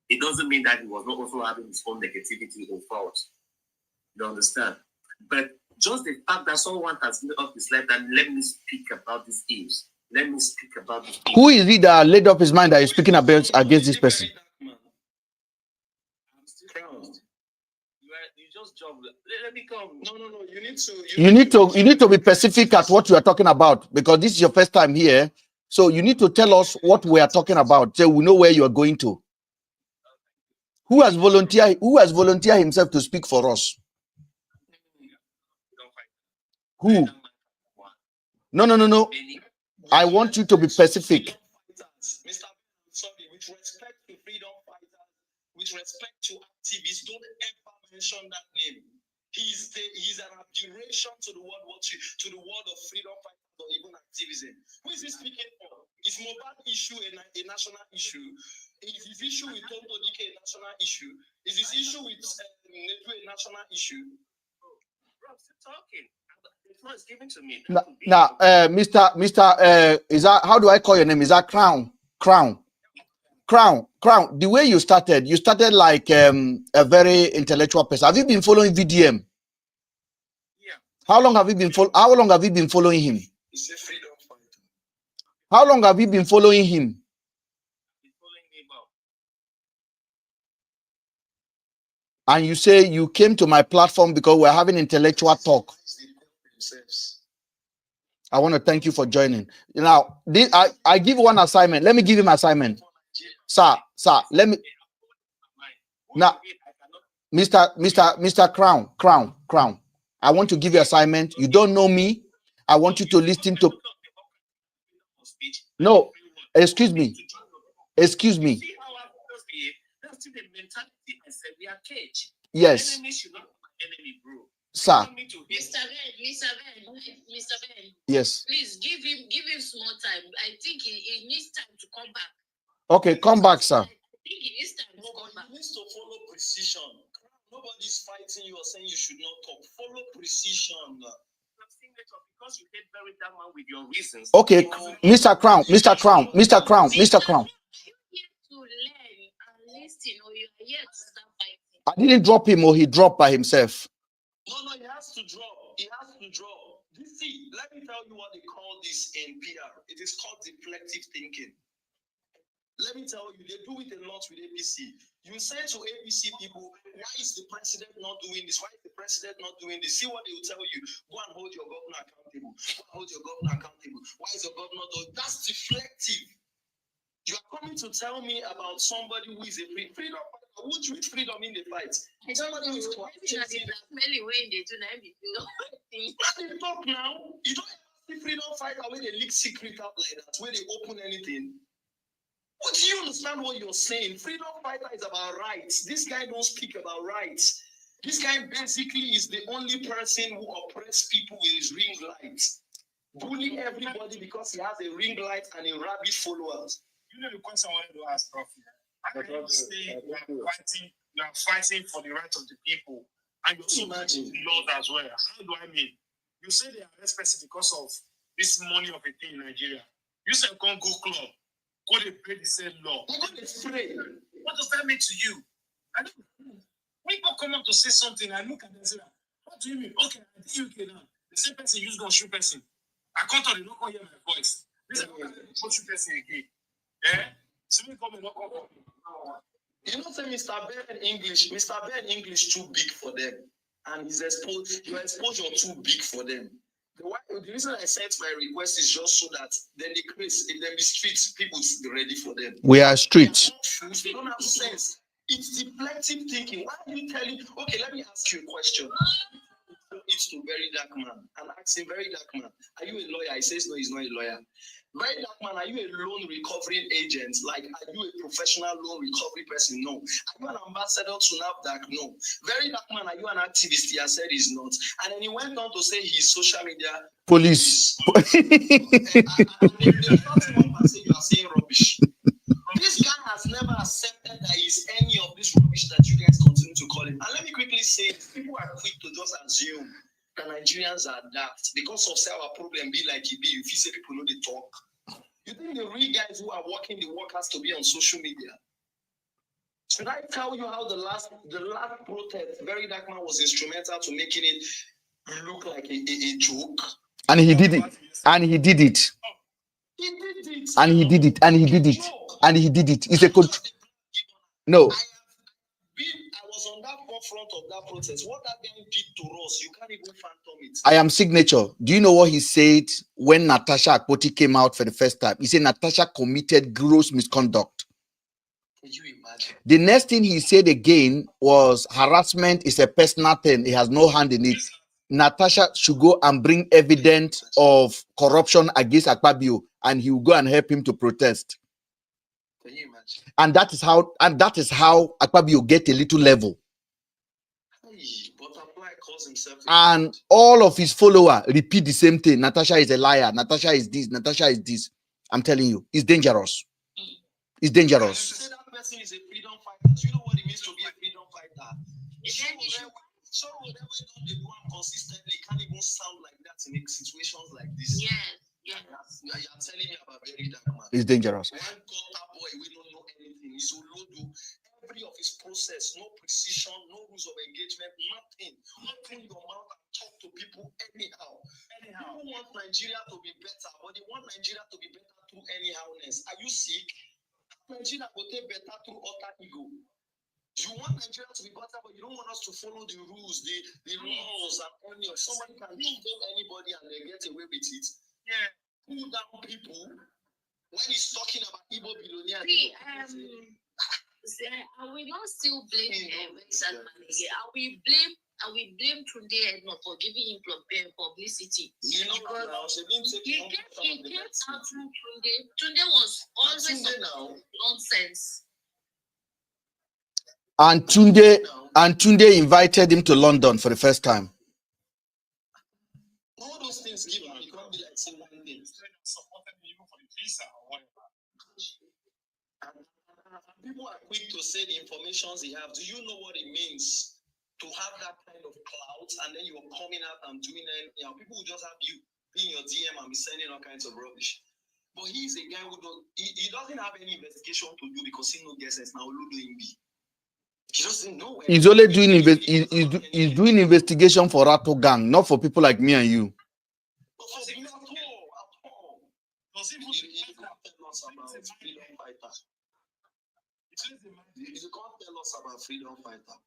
It doesn't mean that he was not also having his own negativity or faults. You understand? But just the fact that someone has made up his life and let me speak about these evils. Let me speak about this. Who is it that laid up his mind that is speaking about against this person? I'm still proud. You just jump. Let me come. No. You need to be specific at what you are talking about, because this is your first time here. So you need to tell us what we are talking about, so we know where you are going to. Who has volunteered himself to speak for us? Who? No. I want you to be specific. Mr. Sorry, with respect to freedom fighters, with respect to activists, don't ever mention that name. He's an abjuration to the word of freedom fighters or even activism. Who is he speaking for? Is Mobile issue a national issue? Is his issue with Tonto Dike a national issue? Is his issue with Nedu a national issue? Bro, still talking. The floor is given to me. Now, Mr. Is that, how do I call your name? Is that Crown? Crown. The way you started like a very intellectual person. Have you been following VDM? Yeah. How long have you been following him? He's a freedom fighter. How long have you been following him? And you say you came to my platform because we're having intellectual talk. I want to thank you for joining. Now, I give one assignment. Let me give him assignment. Sir, let me. Now, Mr. Crown. I want to give you assignment. You don't know me. I want you to listen to. No, excuse me. Excuse me. Yes. Sir. Mr. Ben. Yes. Please give him small time. I think he needs time to come back. Okay, come back, sir. I think he needs time to come back. He needs to follow precision. Nobody's fighting you or saying you should not talk. Follow precision. Because you hate very that man with your reasons. Okay, Mr. Crown. Are you here to learn and listen, or you are here to start fighting? I didn't drop him, or he dropped by himself. No, he has to drop. He has to drop. See, let me tell you what they call this in PR. It is called deflective thinking. Let me tell you, they do it a lot with APC. You say to APC people, why is the president not doing this? Why is the president not doing this? See what they will tell you. Go and hold your governor accountable. Go and hold your governor accountable. Why is your governor doing? That's deflective. You are coming to tell me about somebody who is a freedom. Which freedom in the fight? Somebody who is talk now. You don't see freedom fighter where they leak secret out like that, where they open anything. What do you understand what you're saying? Freedom fighter is about rights. This guy don't speak about rights. This guy basically is the only person who oppresses people with his ring light. Bully everybody because he has a ring light and a rabid followers. You know the question I wanted to ask, Prof. How can you say you are fighting for the rights of the people and you're so much in the laws as well? How do I mean? You say they arrest person because of this money of a thing in Nigeria. You say can't go club. Go they pray the same law. What does that mean to you? I don't know. When people come up to say something, I look at them and say, what do you mean? Okay, I think UK now. The same person use gun shoot person. I can't tell you, don't hear my voice. This is not shoot person again. Yeah? So we come and not come. You know, say Mr. Ben English too big for them. And your exposure too big for them. The reason I sent my request is just so that then the streets, people be ready for them. We are streets. They don't have sense. It's deflective thinking. Why are you telling? Okay, let me ask you a question. It's to Very Dark Man and ask him, Very Dark Man, are you a lawyer? He says no, he's not a lawyer. Very Dark Man, are you a loan recovering agent? Like, are you a professional loan recovery person? No. Are you an ambassador to NAFDAC? No. Very Dark Man, are you an activist? He said he's not. And then he went on to say he's social media police. And they thought him up and say you are saying rubbish. This guy has never accepted that he's any of this rubbish that you guys continue to call him. And let me quickly say, people are quick to just assume that Nigerians are daft because of say our problem be like it be. If you say people know they talk, you think the real guys who are working the work has to be on social media? Should I tell you how the last protest, Very Dark Man was instrumental to making it look like a joke? And he did it. And he did it. He did it. And he did it. And he did it. And he did it. It's a good. No. I was on that forefront of that protest. What that guy did to us, you can't even phantom it. I am signature. Do you know what he said when Natasha Akpoti came out for the first time? He said Natasha committed gross misconduct. Can you imagine? The next thing he said again was harassment is a personal thing. He has no hand in it. Natasha should go and bring evidence of corruption against Akpabio, and he will go and help him to protest. Can you imagine? And that is how Akpabio get a little level. Butterfly calls himself. And all of his followers repeat the same thing. Natasha is a liar. Natasha is this. Natasha is this. I'm telling you, it's dangerous. It's dangerous. Say that person is a freedom fighter. Do you know what it means to be a freedom fighter? So whatever they do consistently can't even sound like that in situations like this. Yes. You're telling me about Very Dark Man. It's dangerous. One gutter boy, we don't know anything. He's so low do every of his process, no precision, no rules of engagement, nothing. Open your mouth and talk to people anyhow. People want Nigeria to be better, but they want Nigeria to be better through anyhowness. Are you sick? Nigeria will take better through utter ego. You want Nigeria to be better, but you don't want us to follow the rules, the laws, and only somebody can kill anybody and they get away with it. Yeah, pull down people when he's talking about Igbo billionaires. See, say, I will not still blame that man again. I will blame Tunde not for giving him publicity. You know what? He gets out through Tunde. Tunde was always nonsense. And Tunde invited him to London for the first time. All those things give him, you can't be like saying one day. Supported me even for the visa or whatever. And people are quick to say the informations he have. Do you know what it means to have that kind of clout and then you're coming out and doing it? You know, people will just have you be in your DM and be sending all kinds of rubbish. But he's a guy who he doesn't have any investigation to do because he no guesses now. Ludo him be. He doesn't know. He's only doing he's doing investigation for Rato Gang, not for people like me and you. Does he can't tell us about freedom fighter? You can't tell us about freedom fighter.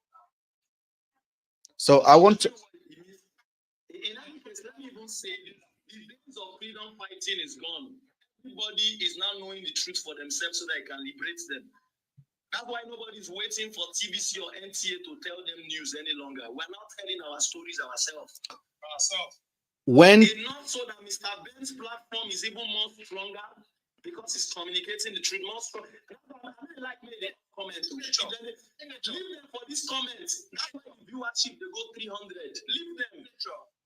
So I want to. In any case, let me even say the days of freedom fighting is gone. Everybody is now knowing the truth for themselves so that it can liberate them. That's why nobody's waiting for TBC or NTA to tell them news any longer. We're now telling our stories ourselves. When Enough so that Mr. Ben's platform is even more stronger because he's communicating the truth more strong. I really like me the comment. Leave them for this comment. That's why the viewership they go 300. Leave them.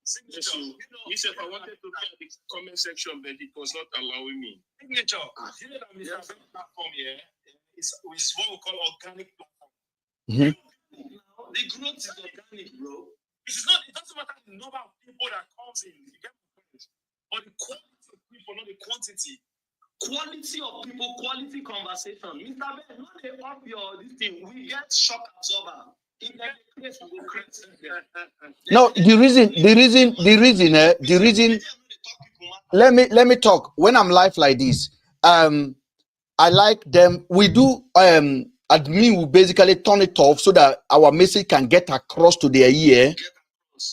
Signature. You said I wanted to be at the comment section, but it was not allowing me. Signature. You know that Mr. Ben's platform here is what we call organic platform. The growth is organic, bro. It doesn't matter the number of people that comes in, you get my point. But the quality of people, not the quantity. Quality of people, quality conversation. Mr. Ben, not they up this thing. We get shock absorber. In that case, we will create. no, the reason. Let me talk. When I'm live like this, I like them. We do admin will basically turn it off so that our message can get across to their ear.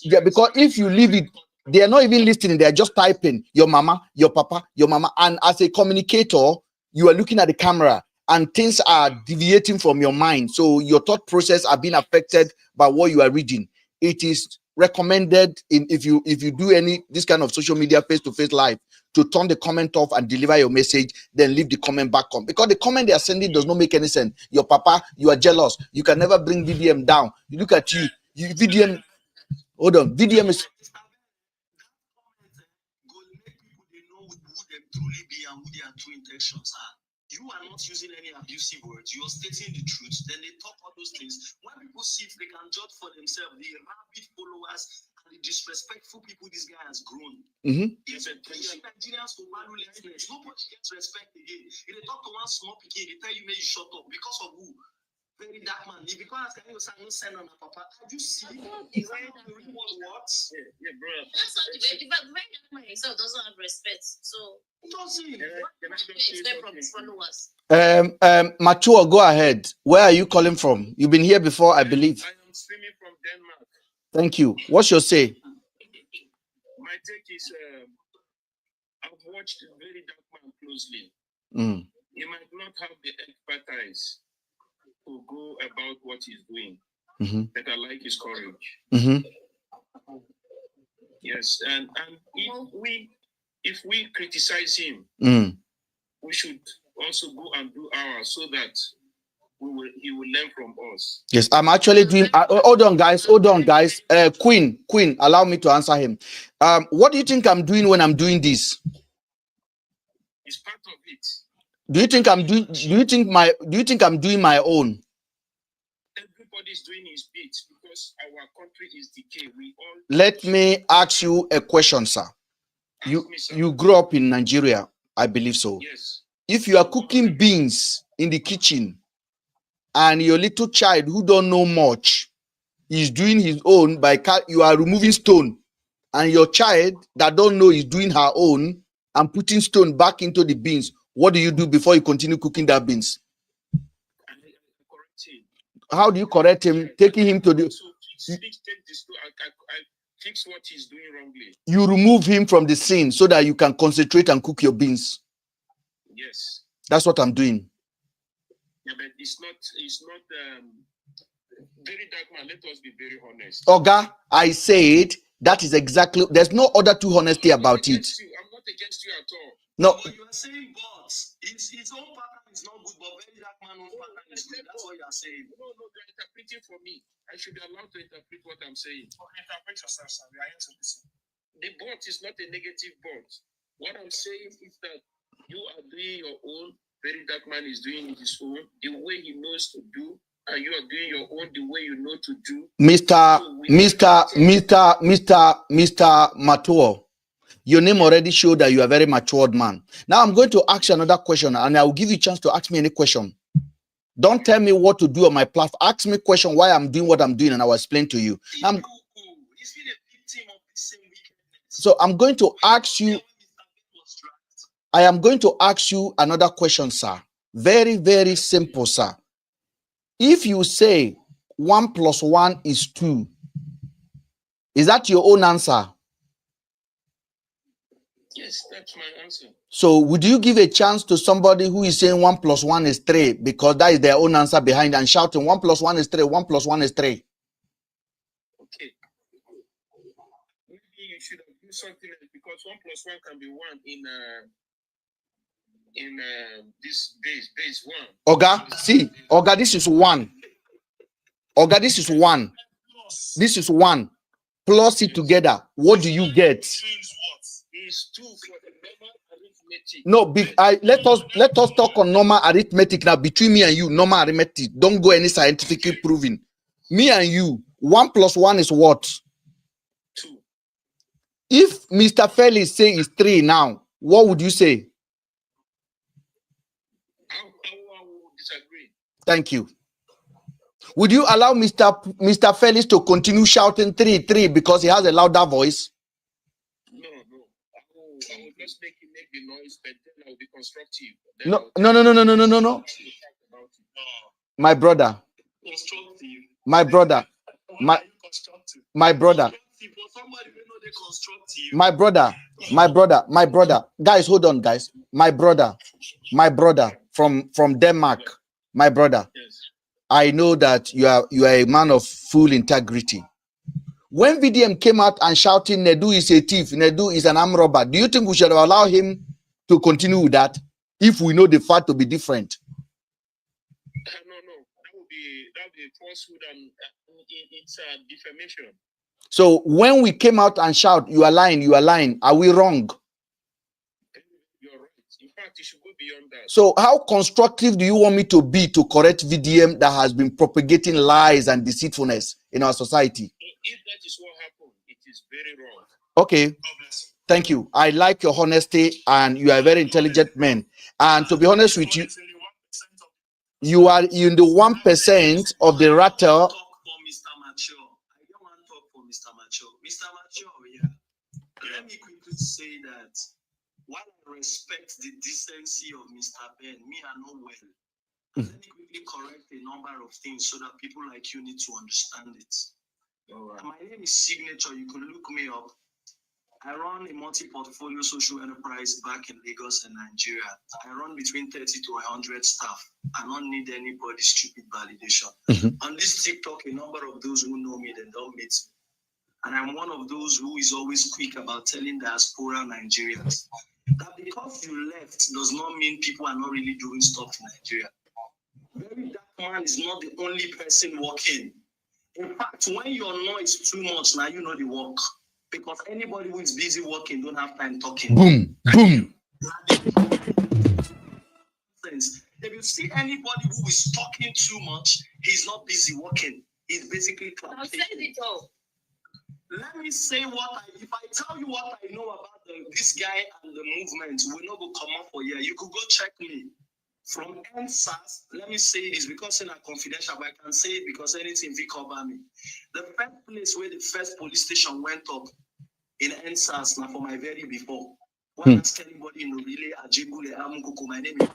Yeah, because if you leave it, they are not even listening, they are just typing your mama, your papa, your mama. And as a communicator, you are looking at the camera and things are deviating from your mind. So your thought process are being affected by what you are reading. It is recommended if you do this kind of social media face-to-face live to turn the comment off and deliver your message, then leave the comment back on, because the comment they are sending does not make any sense. Your papa, you are jealous, you can never bring VDM down. You look at you VDM, hold on, VDM is truly be and who their true intentions are. You are not using any abusive words. You are stating the truth. Then they talk all those things. When people see it, they can judge for themselves. The rabid followers and the disrespectful people this guy has grown. Yes, Nigerians to value lessness. Nobody gets respect again. If they talk to one small pikin, they tell you may you shut up. Because of who? Very dark man. If because can you no send on a papa? Have you seen the way the real world works? Yeah, bro. That's not the very dark man himself doesn't have respect. So Mature, go ahead. Where are you calling from? You've been here before, I believe. I am streaming from Denmark. Thank you. What's your say? My take is I've watched Very Dark Man closely. He might not have the expertise to go about what he's doing, but I like his courage. Yes, and if we criticize him, we should also go and do ours so that he will learn from us. Yes, I'm actually doing. Hold on, guys. Queen, allow me to answer him. What do you think I'm doing when I'm doing this? It's part of it. Do you think I'm doing my own? Everybody's doing his bit because our country is decaying. Let me ask you a question, sir. You grew up in Nigeria, I believe so. Yes. If you are cooking beans in the kitchen and your little child who don't know much is doing his own you are removing stone, and your child that don't know is doing her own and putting stone back into the beans, what do you do before you continue cooking that beans? I correct him. How do you correct him? Taking him to the... So take this. I fix what he's doing wrongly. You remove him from the scene so that you can concentrate and cook your beans. Yes. That's what I'm doing. Yeah, but it's not very dark man. Let us be very honest. Oga, I said that is exactly, there's no other too honesty about it. I'm not against you at all. No. But you are saying, but his own pattern is not good, but very dark man own pattern is good. That's what you are saying. No, you're interpreting for me. I should be allowed to interpret what I'm saying. Interpret yourself, sir. We are here to listen. The but is not a negative but. What I'm saying is that you are doing your own, very dark man is doing his own, the way he knows to do, and you are doing your own the way you know to do. Mr. Matuo, your name already showed that you are a very matured man. Now I'm going to ask you another question, and I will give you a chance to ask me any question. Don't tell me what to do on my platform. Ask me a question why I'm doing what I'm doing, and I will explain to you. So I'm going to ask you. I am going to ask you another question, sir. Very, very simple, sir. If you say 1 + 1 is 2, is that your own answer? Yes, that's my answer. So would you give a chance to somebody who is saying 1 + 1 is 3, because that is their own answer behind, and shouting 1 + 1 is 3, 1 + 1 is 3? Okay. Maybe you should have done something else, because 1 + 1 can be 1 in this base 1. Oga, see, Oga, this is 1. Oga, this is 1. This is 1. Plus it together. What do you get? Is 2 for the normal arithmetic. No, let us talk on normal arithmetic now. Between me and you, normal arithmetic. Don't go any scientifically proven. Me and you, 1 + 1 is what? 2. If Mr. Felix say is 3 now, what would you say? I will disagree. Thank you. Would you allow Mr. Felix to continue shouting 3, 3 because he has a louder voice? No. I will just make the noise, but then I will be constructive. No. My brother. Constructive. My brother. My brother. My brother. Guys, hold on, guys. My brother from Denmark. My brother. Yes. I know that you are a man of full integrity. When VDM came out and shouting Nedu is a thief, Nedu is an armed robber, do you think we should allow him to continue with that if we know the fact to be different? No. That would be falsehood, and it's defamation. So when we came out and shout, you are lying, are we wrong? You're right. In fact, you should go beyond that. So how constructive do you want me to be to correct VDM that has been propagating lies and deceitfulness in our society? If that is what happened, it is very wrong. Okay. Thank you. I like your honesty, and you are a very intelligent man. And to be honest with you, you are in the 1% of the rattle. Talk for Mr. Mature. I don't want to talk for Mr. Mature. Mr. Mature, yeah. Let me quickly say that while I respect the decency of Mr. Ben, me I know well. Let me quickly correct a number of things so that people like you need to understand it. Right. My name is Signature. You can look me up. I run a multi-portfolio social enterprise back in Lagos and Nigeria. I run between 30 to 100 staff. I don't need anybody's stupid validation. On this TikTok, a number of those who know me, they don't meet me. And I'm one of those who is always quick about telling diaspora Nigerians that because you left does not mean people are not really doing stuff in Nigeria. Very dark man is not the only person working. In fact, when your noise too much, now you know the work. Because anybody who is busy working don't have time talking. Boom. If you see anybody who is talking too much, he's not busy working. He's basically I'll send it all. Let me say if I tell you what I know about this guy and the movement, we're not going to come up for here. You could go check me. From NSAS, let me say this because it's not confidential, but I can say it because anything will cover me. The first place where the first police station went up in NSAS, now for my very before. When I ask anybody in Obile, Ajibule, Amukuku, my name is.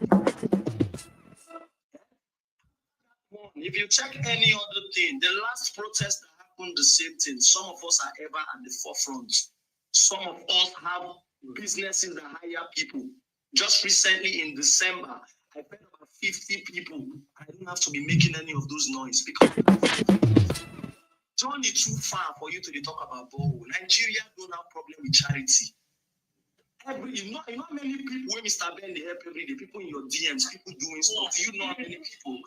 If you check any other thing, the last protest that happened, the same thing. Some of us are ever at the forefront. Some of us have businesses that hire people. Just recently in December, I paid about 50 people. I don't have to be making any of those noise because journey too far for you to talk about borehole. Nigeria don't have problem with charity. You know how many people when Mr. Ben they help every day, people in your DMs, people doing stuff. You know how many people.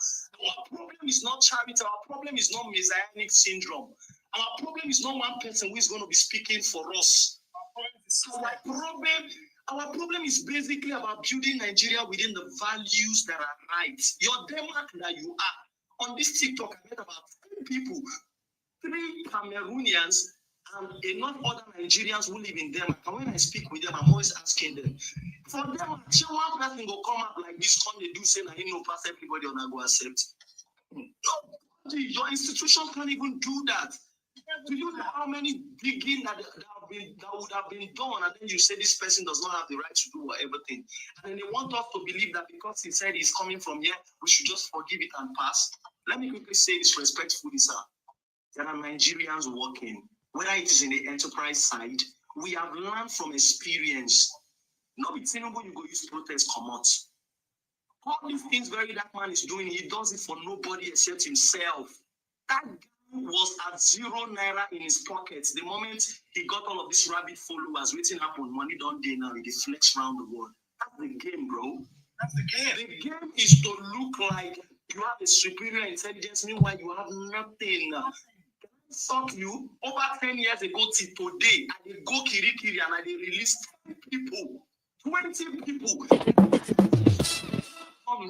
Our problem is not charity, our problem is not messianic syndrome. Our problem is not one person who is going to be speaking for us. Our problem is basically about building Nigeria within the values that are right. Your Denmark that you are. On this TikTok, I met about 10 people, 3 Cameroonians, and enough other Nigerians who live in Denmark. And when I speak with them, I'm always asking them. For them, one person will come up like this, come they do say, I know pass everybody on I go accept. Your institution can't even do that. Do you know how many digging that would have been done, and then you say this person does not have the right to do everything, and then they want us to believe that because he said he's coming from here, we should just forgive it and pass? Let me quickly say this respectfully, sir. There are Nigerians working, whether it is in the enterprise side. We have learned from experience. Not with Tinubu, you go use protest, come out. All these things very that man is doing, he does it for nobody except himself. That guy was at 0 naira in his pockets. The moment he got all of these rabid followers waiting up on money don't day now, he deflects around the world. That's the game, bro. That's the game. The game is to look like you have a superior intelligence, meanwhile you have nothing. Fuck you. Over 10 years ago till today, I did go Kirikiri and I did release 10 people, 20 people.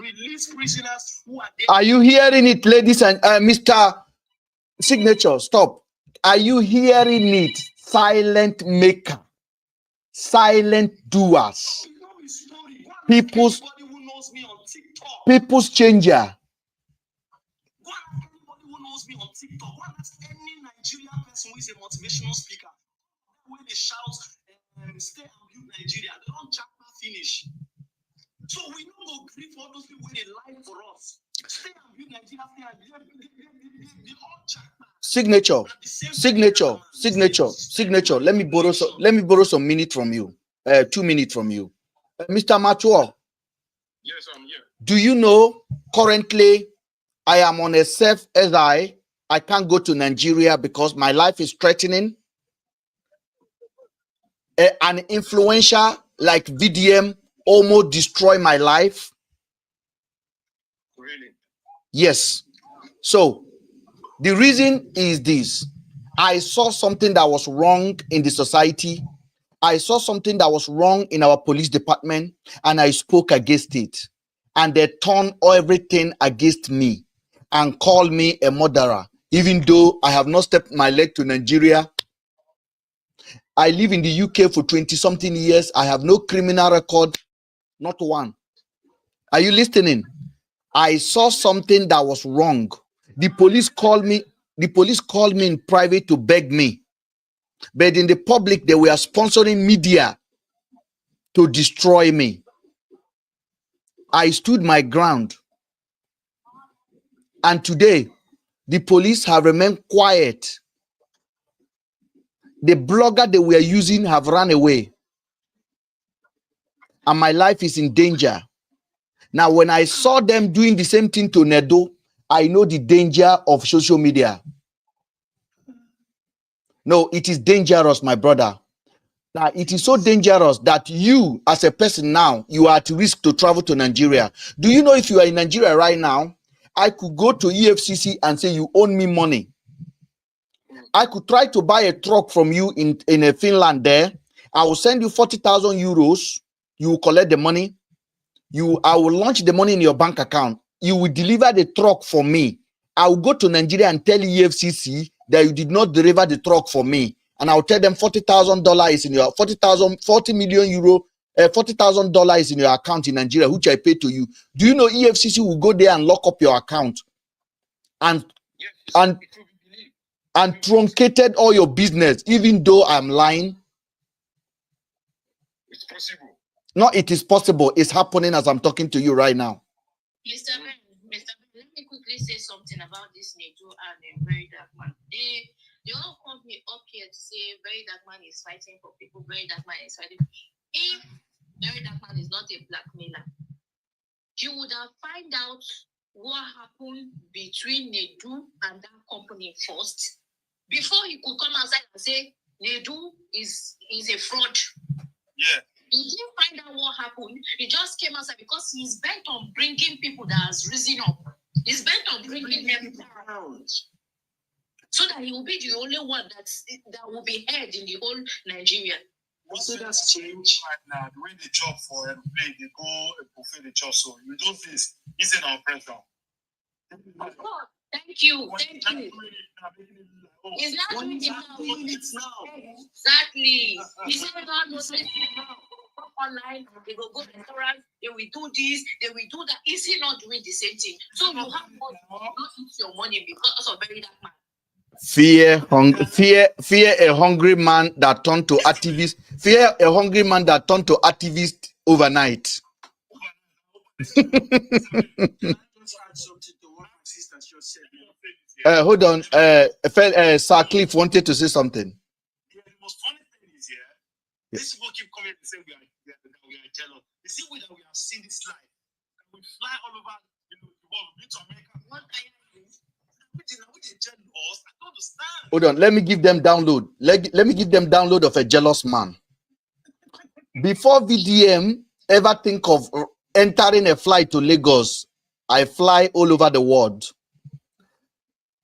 Release prisoners who are there. Are you hearing it, ladies and Mr. Signature? Stop. Are you hearing it? Silent maker, silent doers, people's changer. Anybody who knows me on TikTok, one ask any Nigerian person who is a motivational speaker, when they shout, stay and build Nigeria, they don't chat finish. So we don't go grief all those people when they lie for us. Stay and build Nigeria, stay and build the all chat. Signature. Let me borrow some minute from you. 2 minutes from you. Mr. Machuo. Yes, I'm here. Do you know currently I am on a self-SI. I can't go to Nigeria because my life is threatening. An influencer like Vdm almost destroy my life. Really? Yes. So the reason is this. I saw something that was wrong in the society. I saw something that was wrong in our police department, and I spoke against it. And they turned everything against me and called me a murderer, even though I have not stepped my leg to Nigeria. I live in the UK for 20-something years. I have no criminal record, not one. Are you listening? I saw something that was wrong. The police called me in private to beg me. But in the public, they were sponsoring media to destroy me. I stood my ground. And today, the police have remained quiet. The blogger they were using have run away. And my life is in danger. Now, when I saw them doing the same thing to Nedo, I know the danger of social media. No, it is dangerous, my brother. Now, it is so dangerous that you, as a person now, you are at risk to travel to Nigeria. Do you know if you are in Nigeria right now, I could go to EFCC and say you owe me money. I could try to buy a truck from you in Finland there. I will send you 40,000 euros. You will collect the money. I will launch the money in your bank account. You will deliver the truck for me. I will go to Nigeria and tell EFCC that you did not deliver the truck for me. And I'll tell them $40,000 is in your $40 million euro, $40,000 is in your account in Nigeria, which I pay to you. Do you know EFCC will go there and lock up your account and truncated all your business, even though I'm lying? It's possible. No, it is possible. It's happening as I'm talking to you right now. Mr. Ben, let me quickly say something about this NATO and Very Dark Man. They all called me up here to say Very Dark Man is fighting for people. Very Dark Man is fighting. If Very Dark Man is not a blackmailer, he would have find out what happened between Nedu and that company first before he could come outside and say Nedu is a fraud. Yeah. He didn't find out what happened. He just came outside because he's bent on bringing people that has risen up. He's bent on bringing them down, so that he will be the only one that will be heard in the whole Nigeria. Also, that's changed right now. The way they job for play, they go and fulfill the job. So in those days, it's an oppression. Of course. Thank you. Thank you. He's not doing it now. Exactly. He said God knows it now. Online, they will go to restaurants, they will do this, they will do that. Is he not doing the same thing? So you have not eat your money because of burying that man. Fear a hungry man that turned to activist. Fear a hungry man that turned to activist overnight. Hold on. Sir Cliff wanted to say something. Yeah, the most funny thing is, these people keep coming and saying we are jealous. You see, we have seen this life. We fly all over the world. We to America. What are you doing? We jealous. I don't understand. Hold on. Let me give them download. Let me give them download of a jealous man. Before VDM ever think of entering a flight to Lagos, I fly all over the world.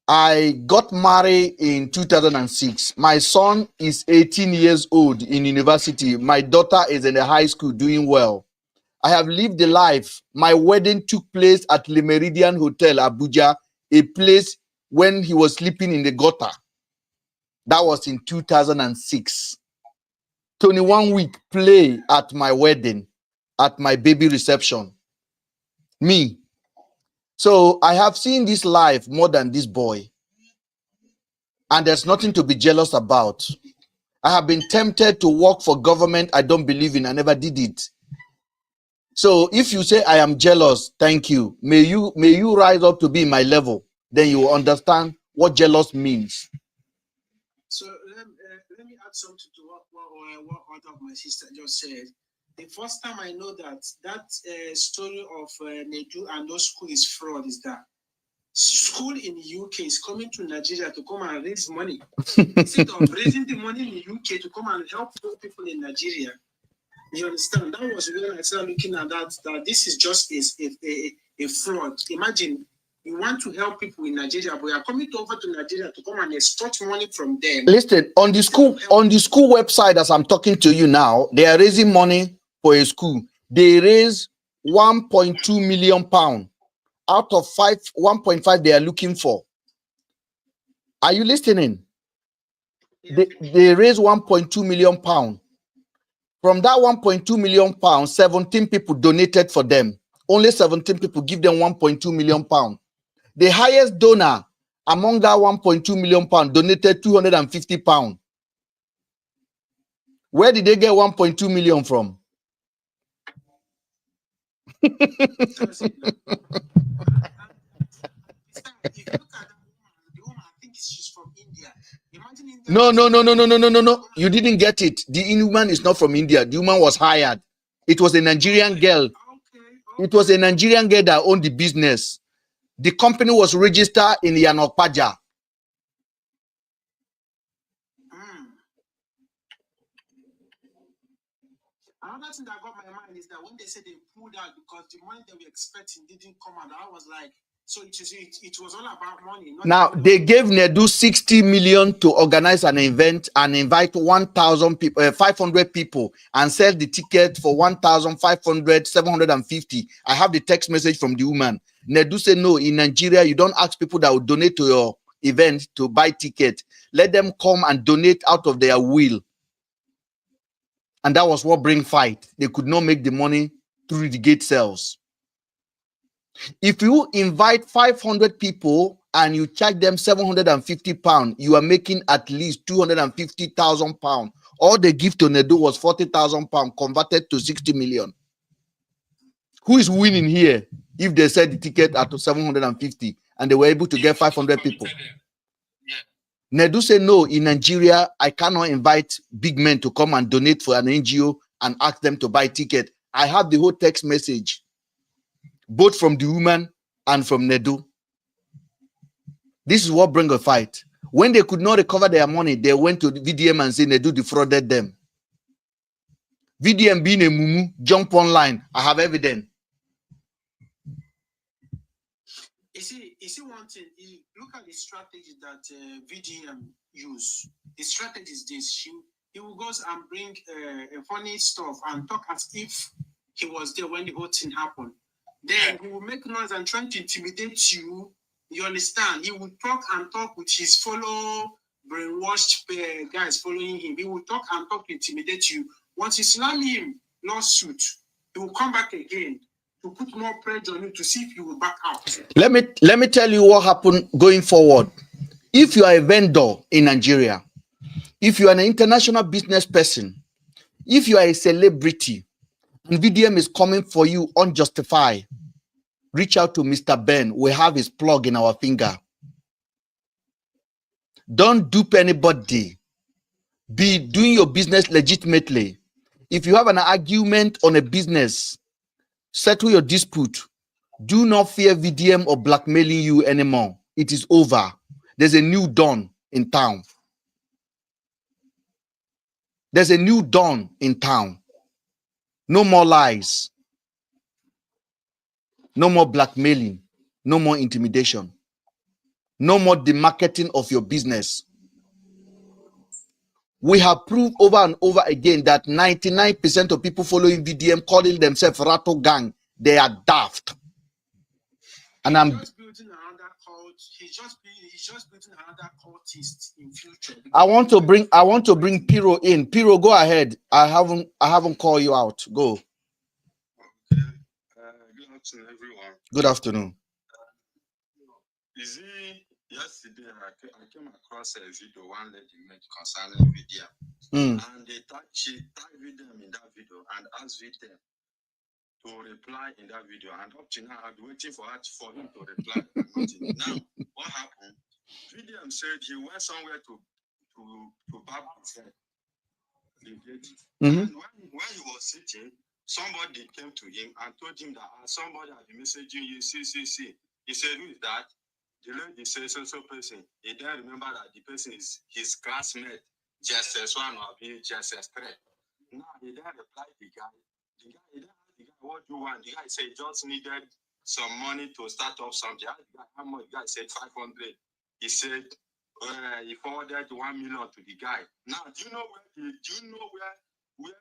I got married in 2006. My son is 18 years old in university. My daughter is in the high school doing well. I have lived the life. My wedding took place at Le Meridian Hotel, Abuja, a place when he was sleeping in the gutter. That was in 2006. 21-week play at my wedding, at my baby reception. Me. So I have seen this life more than this boy. And there's nothing to be jealous about. I have been tempted to work for government I don't believe in. I never did it. So if you say I am jealous, thank you. May you rise up to be my level. Then you will understand what jealous means. So let me add something to what one of my sister just said. The first time I know that story of Nedu and no school is fraud is that school in the UK is coming to Nigeria to come and raise money. Instead of raising the money in the UK to come and help people in Nigeria. You understand? That was when I started looking at that this is just a fraud. Imagine you want to help people in Nigeria, but you are coming over to Nigeria to come and extort money from them. Listen, on the school website, as I'm talking to you now, they are raising money for a school. They raise £1.2 million out of 1.5 they are looking for. Are you listening? They raise £1.2 million. From that £1.2 million, 17 people donated for them. Only 17 people give them £1.2 million. The highest donor among that £1.2 million donated £250. Where did they get 1.2 million from? If you look at the woman, I think she's from India. Imagine India. No. You didn't get it. The woman is not from India. The woman was hired. It was a Nigerian girl. Okay. It was a Nigerian girl that owned the business. The company was registered in Yanokpaja. Another thing that got my mind is that when they said they pulled out because the money they were expecting didn't come out, I was like, so it was all about money. Now they gave Nedu 60 million to organize an event and invite 1,000 people, 500 people, and sell the ticket for 1,500, 750. I have the text message from the woman. Nedu said, no, in Nigeria, you don't ask people that will donate to your event to buy ticket. Let them come and donate out of their will. And that was what bring fight. They could not make the money through the gate sales. If you invite 500 people and you charge them £750, you are making at least £250,000. All they give to Nedu was £40,000 converted to 60 million. Who is winning here if they sell the ticket at 750 and they were able to get 500 people? Nedu said, no, in Nigeria, I cannot invite big men to come and donate for an NGO and ask them to buy ticket. I have the whole text message. both from the woman and from Nedo. This is what bring a fight. When they could not recover their money, they went to the VDM and said Nedo defrauded them. VDM being a mumu, jump online. I have evidence. You see one thing. Look at the strategy that VDM use. The strategy is this: he will go and bring funny stuff and talk as if he was there when the whole thing happened. Then he will make noise and try to intimidate you. You understand? He will talk with his brainwashed guys following him. He will talk to intimidate you. Once you slam him lawsuit, he will come back again to put more pressure on you to see if you will back out. Let me tell you what happened going forward. If you are a vendor in Nigeria, if you are an international business person, if you are a celebrity, and VDM is coming for you unjustified, reach out to Mr. Ben. We have his plug in our finger. Don't dupe anybody. Be doing your business legitimately. If you have an argument on a business, settle your dispute. Do not fear VDM or blackmailing you anymore. It is over. There's a new dawn in town. There's a new dawn in town. No more lies. No more blackmailing. No more intimidation. No more demarketing of your business. We have proved over and over again that 99% of people following VDM calling themselves Rattle Gang, they are daft. And I'm just building another cult. He's just building another cultist in future. I want to bring Piro in. Piro, go ahead. I haven't called you out. Go. Okay. Good afternoon, everyone. Good afternoon. You see, yesterday I came across a video one lady made concerning VDM. And she tagged VDM in that video and asked VDM to reply in that video. And up to now, I've been waiting for him to reply. Now, what happened? VDM said he went somewhere to barb his head. And when he was sitting, somebody came to him and told him that somebody had been messaging you, see. He said, who is that? The lady said, so person. He then remember that the person is his classmate, JSS1 or JSS3. Now, he then replied the guy. He then asked the guy, what do you want? The guy said, he just needed some money to start up something. The guy, how much? The guy said, 500. He said, he forwarded 1 million to the guy. Now, do you know where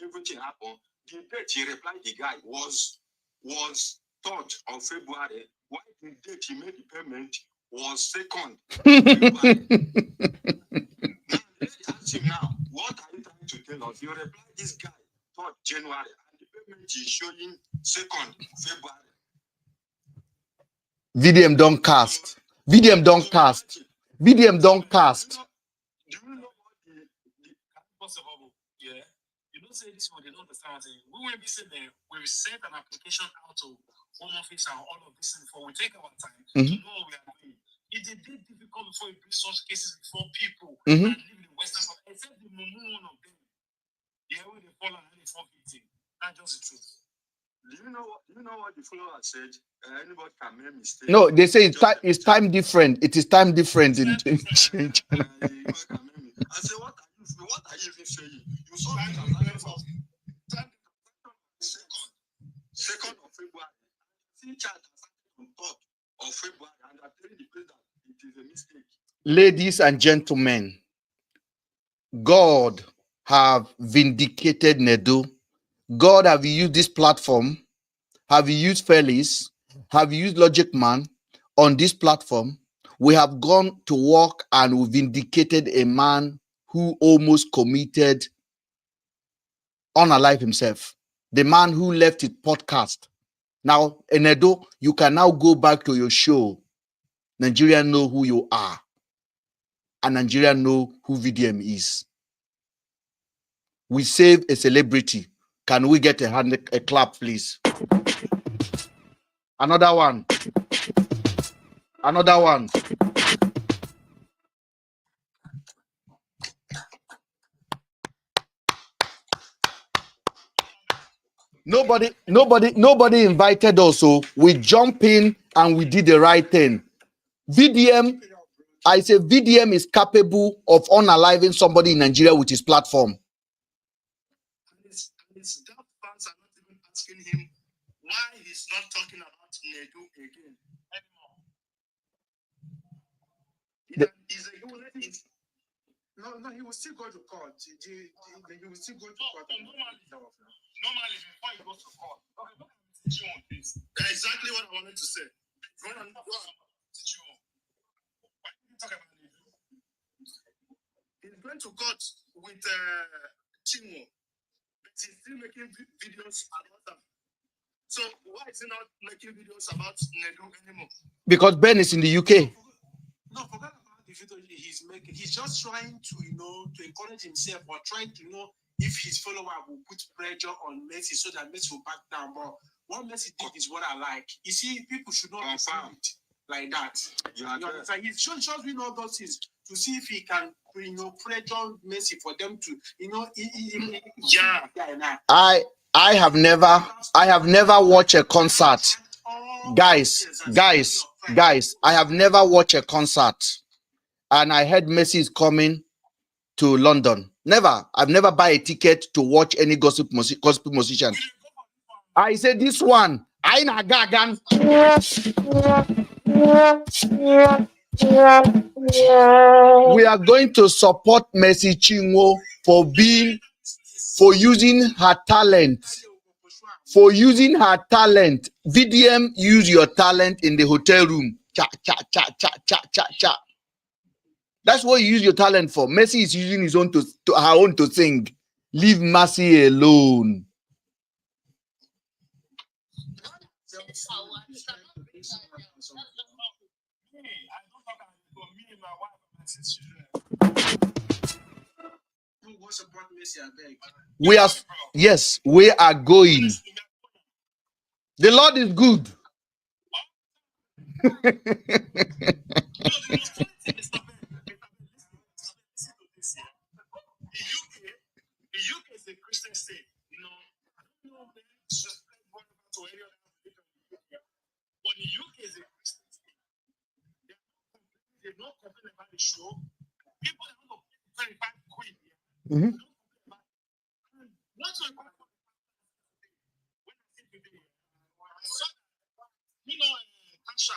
everything happened? The date he replied the guy was 3rd of February. Why the date he made the payment was 2nd February. Now, let's ask him now, what are you trying to tell us? You replied this guy 3rd January and the payment is showing 2nd February. VDM don't cast. VDM don't cast. VDM don't cast. Do you know what the possible? Yeah. You don't say this one, they don't understand. We will be saying we sent an application out to Home Office and all of this before we take our time to know what we are doing. It's a bit difficult before you bring such cases before people that live in the Western world, except the Mumu one of them. Yeah, when they fall and they fall victim. That's just the truth. Do you know what the follower said? Anybody can make mistakes. No, they say it's time different. It is time different in change. I say, what are you even saying? You saw me as 2nd of February. See chat on 3rd of February, and I'm telling the president it is a mistake. Ladies and gentlemen, God have vindicated Nedo. God have used this platform, have used Felix, have used Logic Man on this platform. We have gone to work and we vindicated a man who almost committed unalive himself. The man who left his podcast. Now, Nedo, you can now go back to your show. Nigeria know who you are. And Nigeria know who VDM is. We save a celebrity. Can we get a clap, please? Another one. Another one. Nobody invited us, so we jump in and we did the right thing. VDM, I say VDM is capable of unaliving somebody in Nigeria with his platform. And his that fans are not even asking him why he's not talking about Nedu again anymore. He will still go to court. He will still go to court. Normally, before he goes to court. Okay, look at the on this. That's exactly what I wanted to say. Why did you talk about Nedu? He's going to court with Timo, but he's still making videos about them. So why is he not making videos about Nedu anymore? Because Ben is in the UK. No, forget about the video he's making. He's just trying to, to encourage himself or trying to know if his follower will put pressure on Messi so that Messi will back down. But what Messi did is what I like. You see, people should not be it like that. He's just doing all those things to see if he can, pressure Messi for them to, I have never watched a concert. Guys, I have never watched a concert. And I heard Messi is coming to London. Never. I've never buy a ticket to watch any gospel musician. I said this one. I na gagan. We are going to support Messi Chinwo for using her talent. VDM, use your talent in the hotel room. Cha cha cha cha cha cha cha. That's what you use your talent for. Messi is using his own her own to sing. Leave Messi alone. We are going. The Lord is good. The UK is a Christian state, I don't know the disrespect to any other but the UK is a Christian state. They're not complaining about the show. People are not complaining about Queen here. What's my point? When I say today, I saw Tasha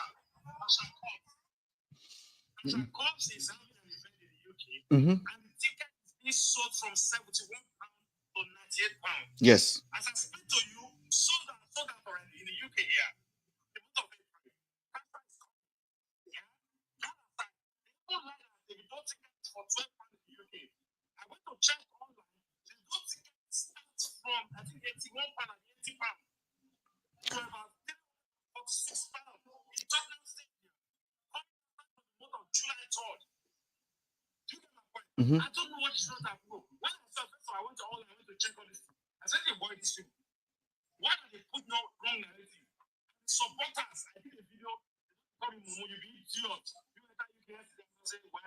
Cobbs is having an event in the UK, and the ticket is sold from £71 to £98. Yes. As I speak to you, sold out already in the UK here. The month of April. They don't tickets for £12 in the UK. I went to check online. The don't tickets start from I think £81 and £80 to about £46 in Tottenham Stadium. On the month of July 3rd. Do you get my point? I don't know what is not that bro. When I saw this, I went to check on this. I said, they boy this thing. Why do they put no wrong narrative? Supporters, I did a video. Call me Momo, you be idiot. You enter you get say, well,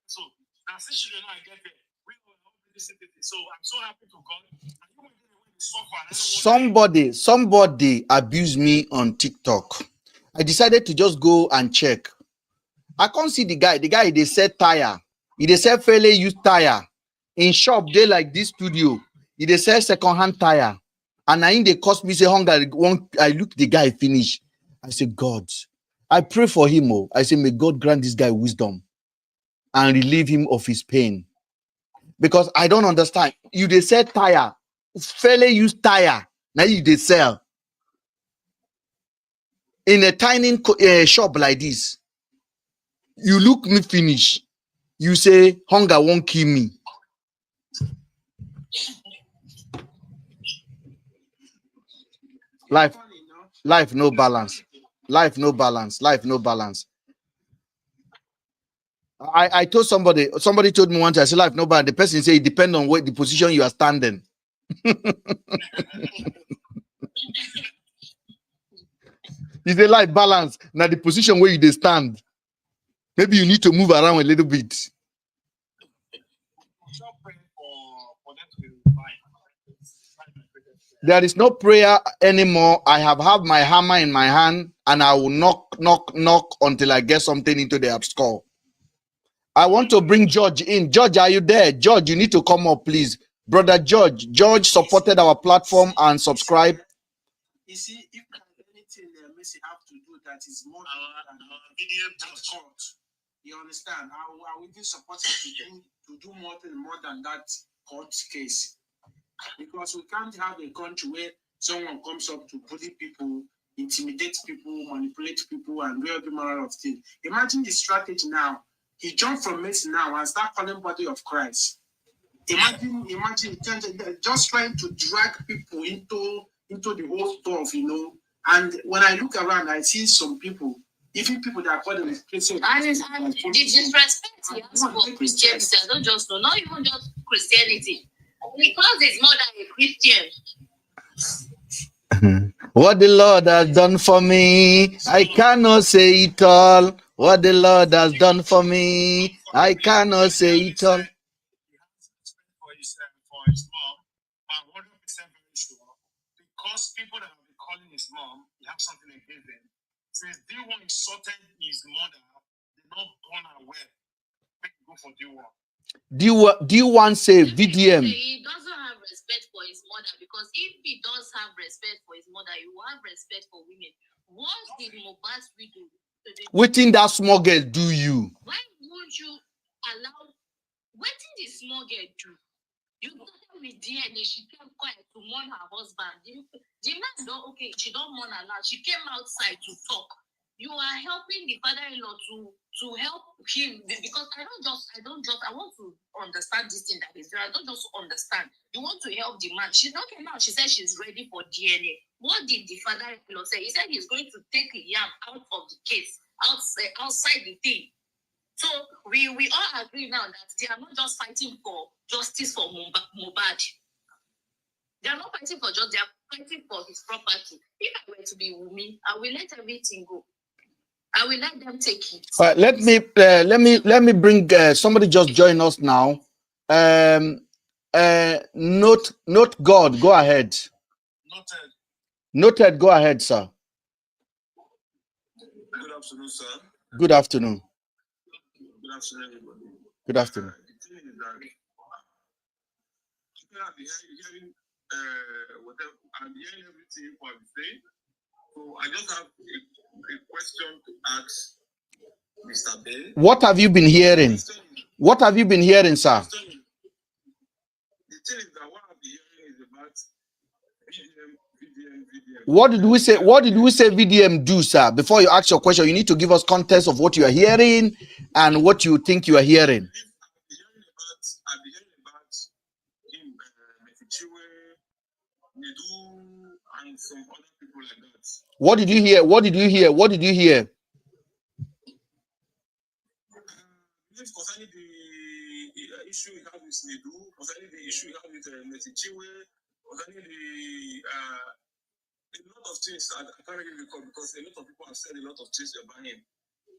so now since you know I get there, we will all be listening. So I'm so happy to God. Somebody abused me on TikTok. I decided to just go and check. I can't see the guy. The guy, they said tire. They said fairly used tire. In shop, they like this studio. They said second-hand tire. And I they cost me say hunger. I look the guy finish. I say, God, I pray for him. Oh. I say, may God grant this guy wisdom and relieve him of his pain. Because I don't understand. They said tire. Fairly used tire. Now they sell. In a tiny shop like this. You look me finish. You say hunger won't kill me. Life no balance. Life no balance. I told somebody told me once, I said life no balance. The person said it depends on the position you are standing. Is a life balance? Now the position where you stand. Maybe you need to move around a little bit. There is no prayer anymore. I have my hammer in my hand and I will knock until I get something into the skull. I want to bring George in. George, are you there? George, you need to come up, please. Brother George. George supported our platform and subscribe. You see, if anything Messi have to do that is more than that court, you understand? I will even support him to do more than that court case. Because we can't have a country where someone comes up to bully people, intimidate people, manipulate people, and do every manner of things. Imagine the strategy now. He jumped from Messi now and start calling body of Christ. Imagine, just trying to drag people into the whole stuff, you know. And when I look around, I see some people, even people that are called the Christian. And the disrespect he has for Christianity, I don't just know, not even just Christianity. Because it's more than a Christian. What the Lord has done for me, I cannot say it all. What the Lord has done for me, I cannot say it all. For his mom, I'm 100% very sure, because people that have been calling his mom, they have something against them. Since D1 insulted his mother, they're not born aware. They go for D1. D1 say VDM. He doesn't have respect for his mother, because if he does have respect for his mother, he will have respect for women. What did Mohbad's widow do? Waiting that small girl do you? Why won't you allow? What did the small girl do? You started with DNA. She kept quiet to mourn her husband. The man don't, okay, she don't mourn her now. She came outside to talk. You are helping the father-in-law to help him, because I want to understand this thing that is there. I don't just understand. You want to help the man. She's not okay now. She said she's ready for DNA. What did the father-in-law say? He said he's going to take Liam out of the case, outside the thing. So we all agree now that they are not just fighting for justice for Mohbad. They are not fighting for justice, they are fighting for his property. If I were to be Wumi, I will let everything go. I will let them take it. Let me bring somebody just join us now. Note God, go ahead. Noted, go ahead, sir. Good afternoon, sir. Good afternoon. Good afternoon, everybody. Good afternoon. The thing is that people have been hearing whatever, I'm hearing everything you have saying. So I just have a question to ask Mr. Ben. What have you been hearing? What have you been hearing, sir? The thing is that what I've been hearing is about VDM. What did we say? What did we say VDM do, sir? Before you ask your question, you need to give us context of what you are hearing and what you think you are hearing. I've been hearing about him, Metichiwe, Nedu, and some other people like that. What did you hear? What did you hear? What did you hear? Concerning the issue we have with Nedu, concerning the issue we have with Metichiwe, concerning a lot of things. I can't really recall because a lot of people have said a lot of things about him.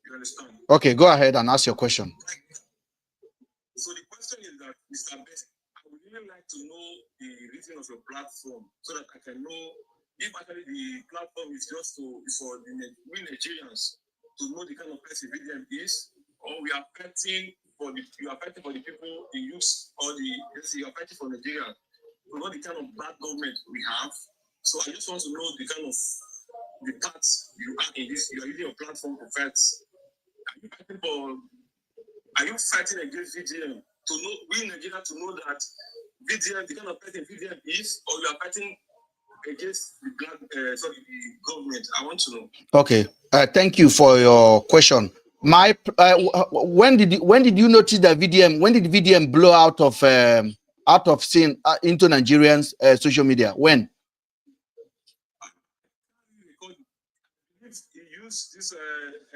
You understand? Okay, go ahead and ask your question. So the question is that, Mr. Best, I would really like to know the reason of your platform so that I can know if actually the platform is just for we Nigerians to know the kind of person VDM is, or you are fighting for the people, the youth, or you are fighting for Nigeria, to know the kind of bad government we have. So I just want to know the kind of the parts you are in this. You are using your platform to fight. Are you fighting against VDM to know we in Nigeria to know that VDM, the kind of person VDM is, or you are fighting against the government? I want to know. Okay. Thank you for your question. My when did you notice that VDM? When did VDM blow out of scene into Nigerians social media? When?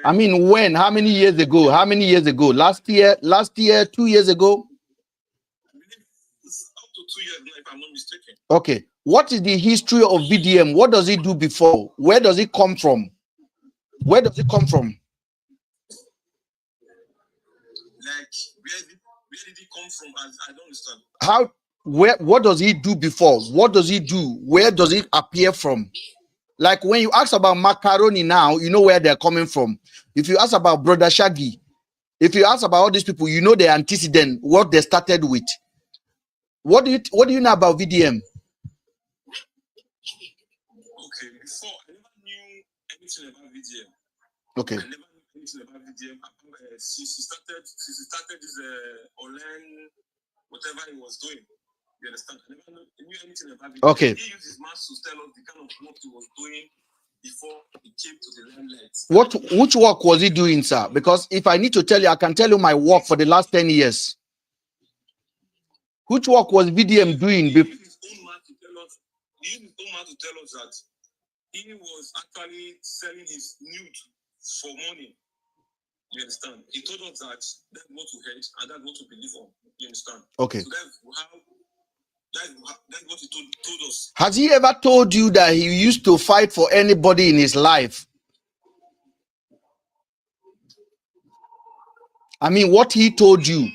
I mean, when? How many years ago? How many years ago? Last year? 2 years ago? It's up to 2 years now, if I'm not mistaken. Okay. What is the history of VDM? What does it do before? Where does it come from? Where does it come from? Like, where did it come from? I don't understand. How what does he do before? What does he do? Where does it appear from? Like when you ask about macaroni now, you know where they're coming from. If you ask about Brother Shaggy, if you ask about all these people, you know the antecedent, what they started with. What do you know about VDM? Okay, before I never knew anything about VDM. Okay. I never knew anything about VDM. Since he started this online whatever he was doing. You understand? I never knew anything about VDM. Okay. He used his mouth to tell us the kind of work he was doing before he came to the limelight. Which work was he doing, sir? Because if I need to tell you, I can tell you my work for the last 10 years. Which work was VDM doing? He used his own mouth to tell us that he was actually selling his nude for money. You understand? He told us that that's what to hate and that's what to believe on. You understand? Okay. So that's what he told us. Has he ever told you that he used to fight for anybody in his life? I mean, what he told you.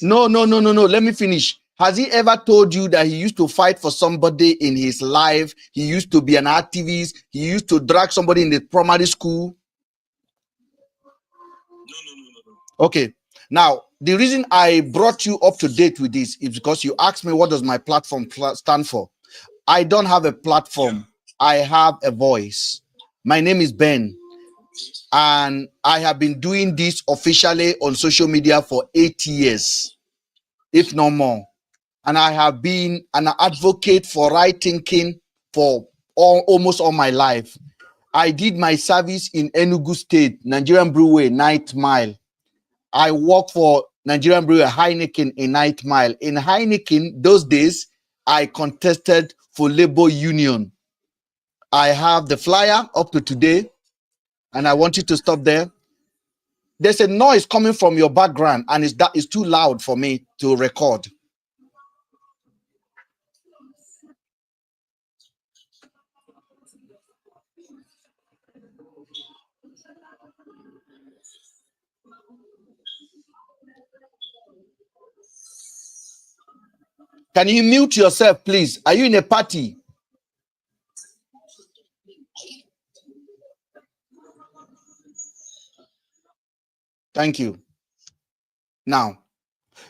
No. Let me finish. Has he ever told you that he used to fight for somebody in his life? He used to be an activist. He used to drag somebody in the primary school. No. Okay. Now, the reason I brought you up to date with this is because you asked me what does my platform stand for. I don't have a platform. I have a voice. My name is Ben. And I have been doing this officially on social media for 8 years, if not more. And I have been an advocate for right thinking for almost all my life. I did my service in Enugu State, Nigerian Brewery, 9th Mile. I worked for Nigerian Brewery Heineken in 9th Mile. In Heineken, those days, I contested for labor union. I have the flyer up to today, and I want you to stop there. There's a noise coming from your background, and it's too loud for me to record. Can you mute yourself, please? Are you in a party? Thank you. Now,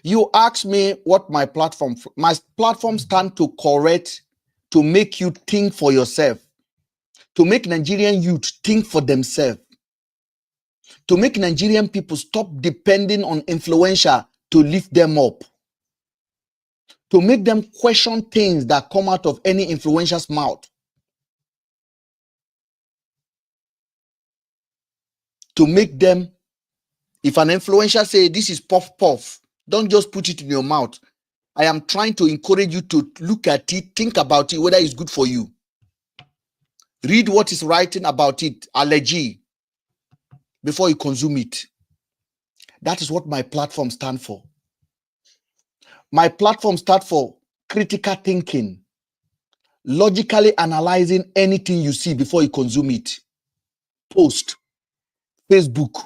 you asked me what my platform stand to correct, to make you think for yourself, to make Nigerian youth think for themselves, to make Nigerian people stop depending on influencer to lift them up, to make them question things that come out of any influencer's mouth, to make them, if an influencer say this is puff puff, don't just put it in your mouth. I am trying to encourage you to look at it, think about it, whether it's good for you. Read what is writing about it, allergy, before you consume it. That is what my platform stands for. My platform stands for critical thinking, logically analyzing anything you see before you consume it. Post, Facebook,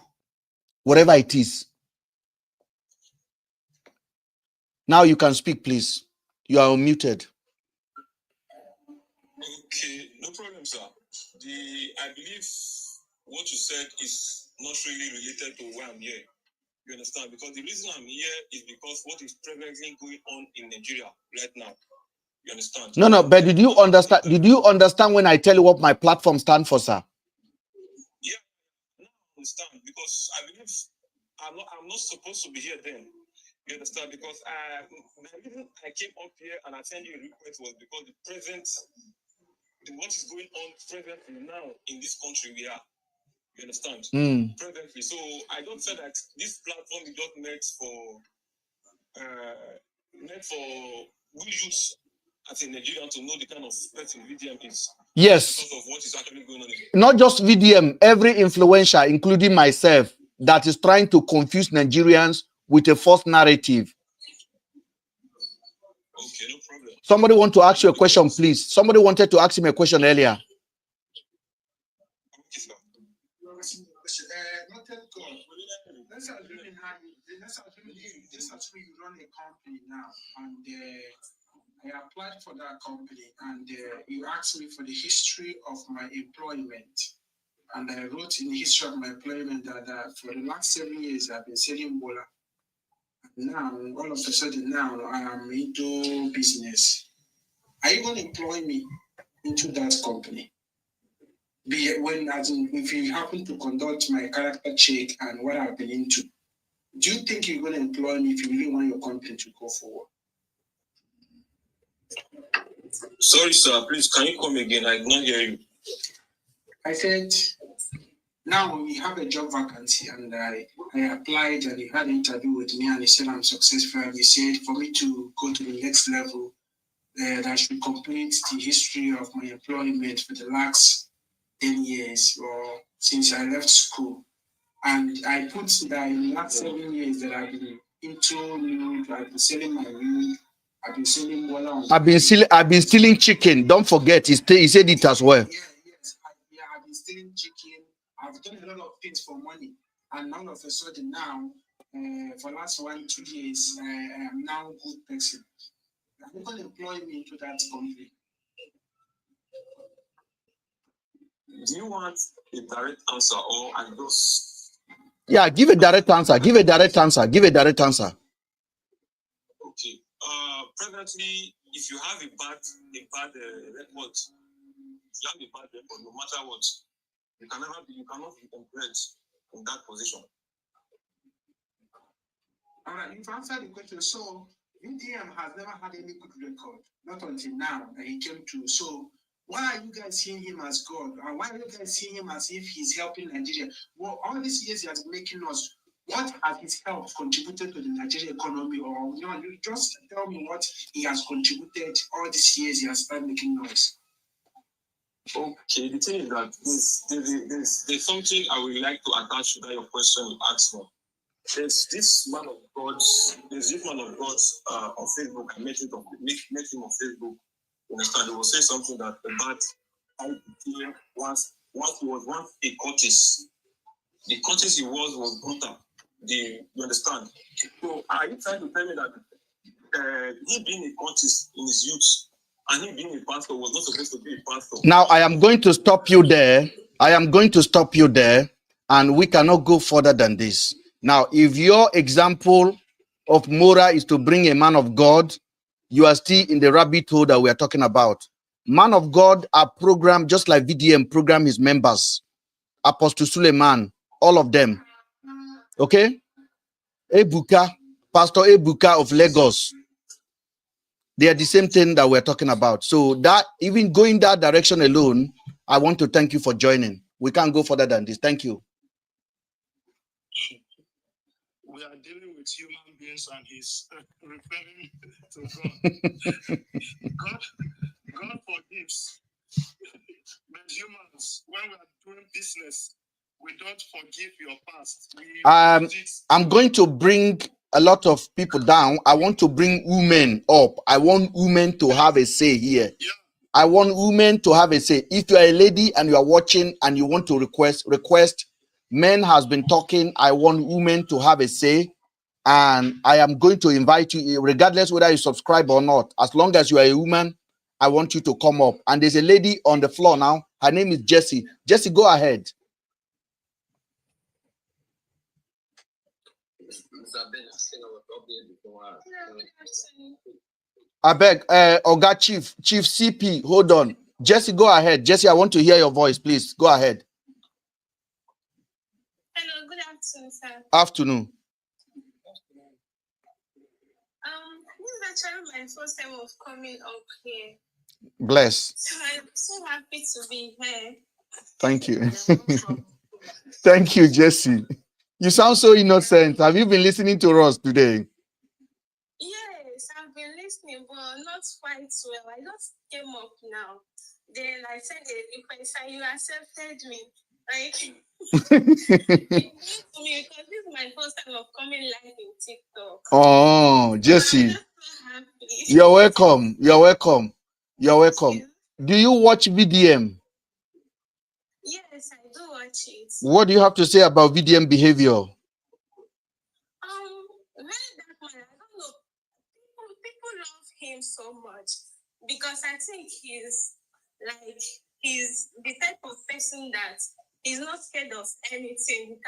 whatever it is. Now you can speak, please. You are unmuted. Okay, no problem, sir. I believe what you said is not really related to why I'm here. You understand? Because the reason I'm here is because what is presently going on in Nigeria right now. You understand? No, but did you understand? Did you understand when I tell you what my platform stands for, sir? Yeah, I understand, because I believe I'm not supposed to be here then. You understand? Because the reason I came up here and I sent you a request was because what is going on presently now in this country we are. You understand? Presently. So I don't say that this platform is just meant for good use as a Nigerian to know the kind of person VDM is. Yes. Because of what is actually going on. Not just VDM, every influencer, including myself, that is trying to confuse Nigerians with a false narrative. Okay, no problem. Somebody want to ask you a question, please. Somebody wanted to ask him a question earlier. Okay, sir. God. Let's assume you run a company now, and I applied for that company, and you asked me for the history of my employment. And I wrote in the history of my employment that for the last 7 years I've been selling bola. Now, all of a sudden, now I am into business. Are you going to employ me into that company? If you happen to conduct my character check and what I've been into, do you think you're going to employ me if you really want your company to go forward? Sorry, sir. Please, can you come again? I did not hear you. I said, now we have a job vacancy, and I applied, and he had an interview with me, and he said I'm successful. And he said for me to go to the next level, that I should complete the history of my employment for the last 10 years or since I left school. And I put that in the last 7 years that I've been into nude, I've been selling my nude, I've been selling bola. I've been stealing chicken. Don't forget, he said it as well. I've been stealing chicken. I've done a lot of things for money, and all of a sudden now, for the last 1-2 years, I am now a good person. I'm going to employ me into that company. Do you want a direct answer or I just? Yeah, give a direct answer. Give a direct answer. Give a direct answer. Okay. Presently, if you have a bad record, if you have a bad record, no matter what, you cannot be employed in that position. All right, you've answered the question. So Vdm has never had any good record, not until now that he came to. So why are you guys seeing him as God? And why are you guys seeing him as if he's helping Nigeria? Well, all these years he has been making us. What has his help contributed to the Nigerian economy? Or you just tell me what he has contributed all these years he has started making noise. Okay, the thing is that there's something I would like to attach to that your question you asked me. There's this man of God on Facebook. I met him on Facebook. You understand? He was saying something that about how he became once he was a cultist. The cultist he was brutal. You understand? So are you trying to tell me that he being a cultist in his youth and he being a pastor was not supposed to be a pastor? Now I am going to stop you there. And we cannot go further than this. Now, if your example of Mora is to bring a man of God, you are still in the rabbit hole that we are talking about. Man of God are programmed just like VDM program his members. Apostle Suleiman, all of them. Okay? Ebuka, Pastor Ebuka of Lagos. They are the same thing that we're talking about. So that even going that direction alone, I want to thank you for joining. We can't go further than this. Thank you. We are dealing with human beings, and he's referring to God. God forgives. But humans, when we are doing business, we don't forgive your past. I'm going to bring a lot of people down. I want to bring women up. I want women to have a say here. Yeah. I want women to have a say. If you are a lady and you are watching and you want to request, men has been talking. I want women to have a say. And I am going to invite you, regardless whether you subscribe or not. As long as you are a woman, I want you to come up. And there's a lady on the floor now. Her name is Jessie. Jessie, go ahead. I beg, Oga Chief CP, hold on. Jessie, go ahead. Jessie, I want to hear your voice, please. Go ahead. Hello, good afternoon, sir. Afternoon. This is actually my first time of coming up here. Bless. So I'm so happy to be here. Thank you. Thank you, Jessie. You sound so innocent. Have you been listening to us today? Yes, I've been listening, but not quite well. I just came up now. Then I sent a request and you accepted me. Like, it means to me because this is my first time of coming live in TikTok. Oh, Jessie. I'm just so happy. You're welcome. You're welcome. You're welcome. Do you watch VDM? Yes, I do watch it. What do you have to say about VDM behavior? Very that man, I don't know. People love him so much because I think he's the type of person that he's not scared of anything.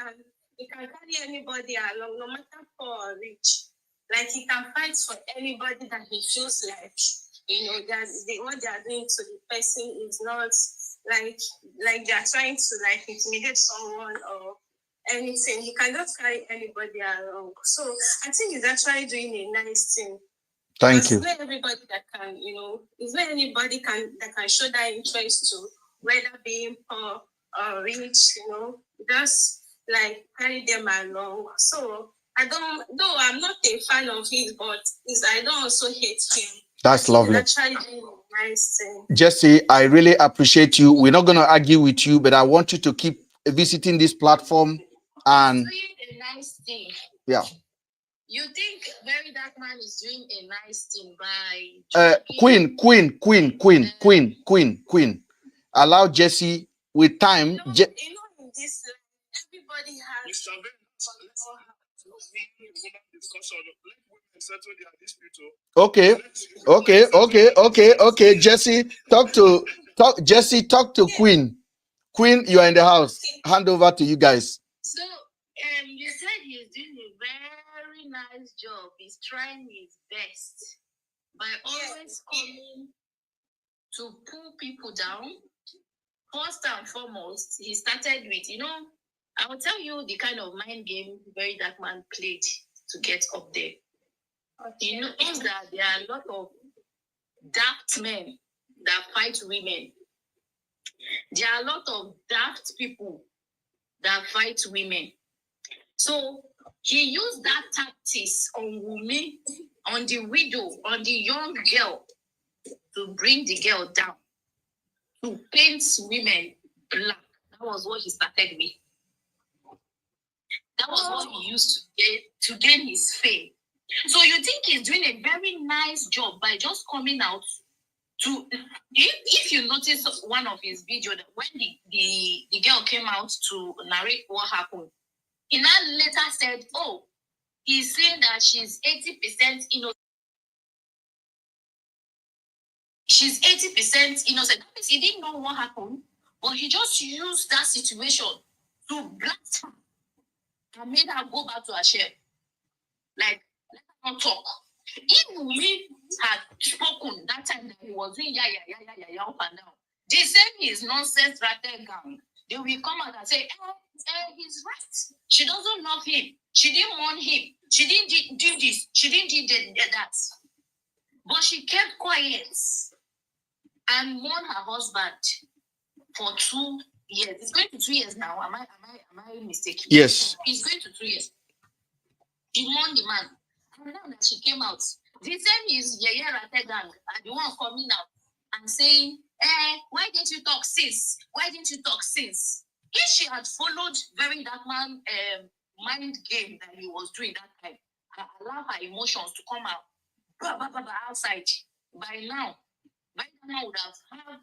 He can carry anybody along, no matter poor or rich. Like he can fight for anybody that he feels like, what they are doing to the person is not like they are trying to like intimidate someone or anything. He can just carry anybody along. So I think he's actually doing a nice thing. Thank you. It's not everybody that can, it's not anybody that can show that interest to, whether being poor or rich, just like carry them along. So I'm not a fan of his, but I don't also hate him. That's lovely. Actually doing a nice thing. Jesse, I really appreciate you. We're not going to argue with you, but I want you to keep visiting this platform and doing a nice thing. Yeah. You think Very Dark Man is doing a nice thing by Queen. Allow Jesse with time. In this everybody has Okay. Jesse, talk to Queen. Queen, you are in the house. Hand over to you guys. So you said he's doing a very nice job. He's trying his best by always coming to pull people down. First and foremost, he started with, I will tell you the kind of mind game Very Dark Man played to get up there. He knows that there are a lot of daft men that fight women. There are a lot of daft people that fight women. So he used that tactics on women, on the widow, on the young girl, to bring the girl down, to paint women black. That was what he started with. That was what he used to gain his fame. So you think he's doing a very nice job by just coming out to, if you notice one of his videos, when the girl came out to narrate what happened, he now later said, he's saying that she's 80% innocent. She's 80% innocent. That means he didn't know what happened, but he just used that situation to blast her and made her go back to her shell. Like, let her not talk. If we had spoken that time that he was doing up and down, they said his nonsense rattle gang, they will come out and say, he's right. She doesn't love him. She didn't want him. She didn't do this. She didn't do that. But she kept quiet and mourned her husband for 2 years. It's going to 2 years now. Am I mistaken? Yes. It's going to 2 years. She mourned the man. And now that she came out, the same is Yaya Rategang and the one coming out and saying, why didn't you talk since? Why didn't you talk since? If she had followed Very Dark Man mind game that he was doing that time, allow her emotions to come out outside, by now would have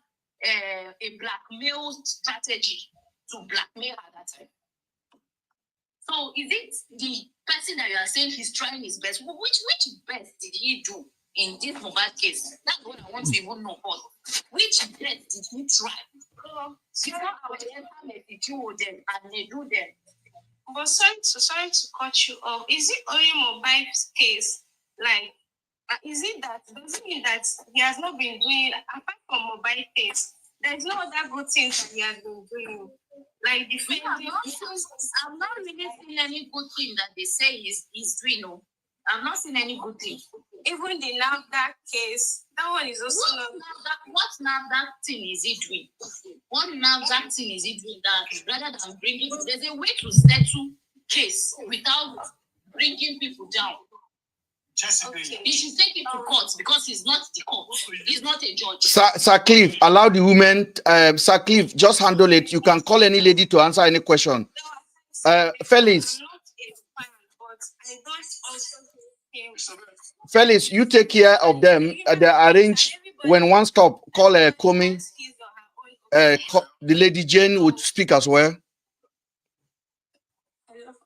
a blackmail strategy to blackmail her that time. So is it the person that you are saying he's trying his best? Which best did he do in this mobile case? That's what I want to even know. Which best did he try? And they do them. But sorry to cut you off. Is it only mobile case? Like, is it that doesn't mean that he has not been doing, apart from mobile case, there's no other good things that he has been doing? Like defending. I've not really seen any good thing that they say he's doing. No, I've not seen any good thing. Even the NAFDAC case, that one is also what NAFDAC thing is he doing? What NAFDAC thing is he doing that rather than bringing? There's a way to settle case without bringing people down. Okay. He should take it to court because he's not the court. He's not a judge. Sir Cliff, allow the women. Sir Cliff, just handle it. You can call any lady to answer any question. Felix. Felix, you take care of them. They arrange when one stop. Call Komi. the Lady Jane would speak as well.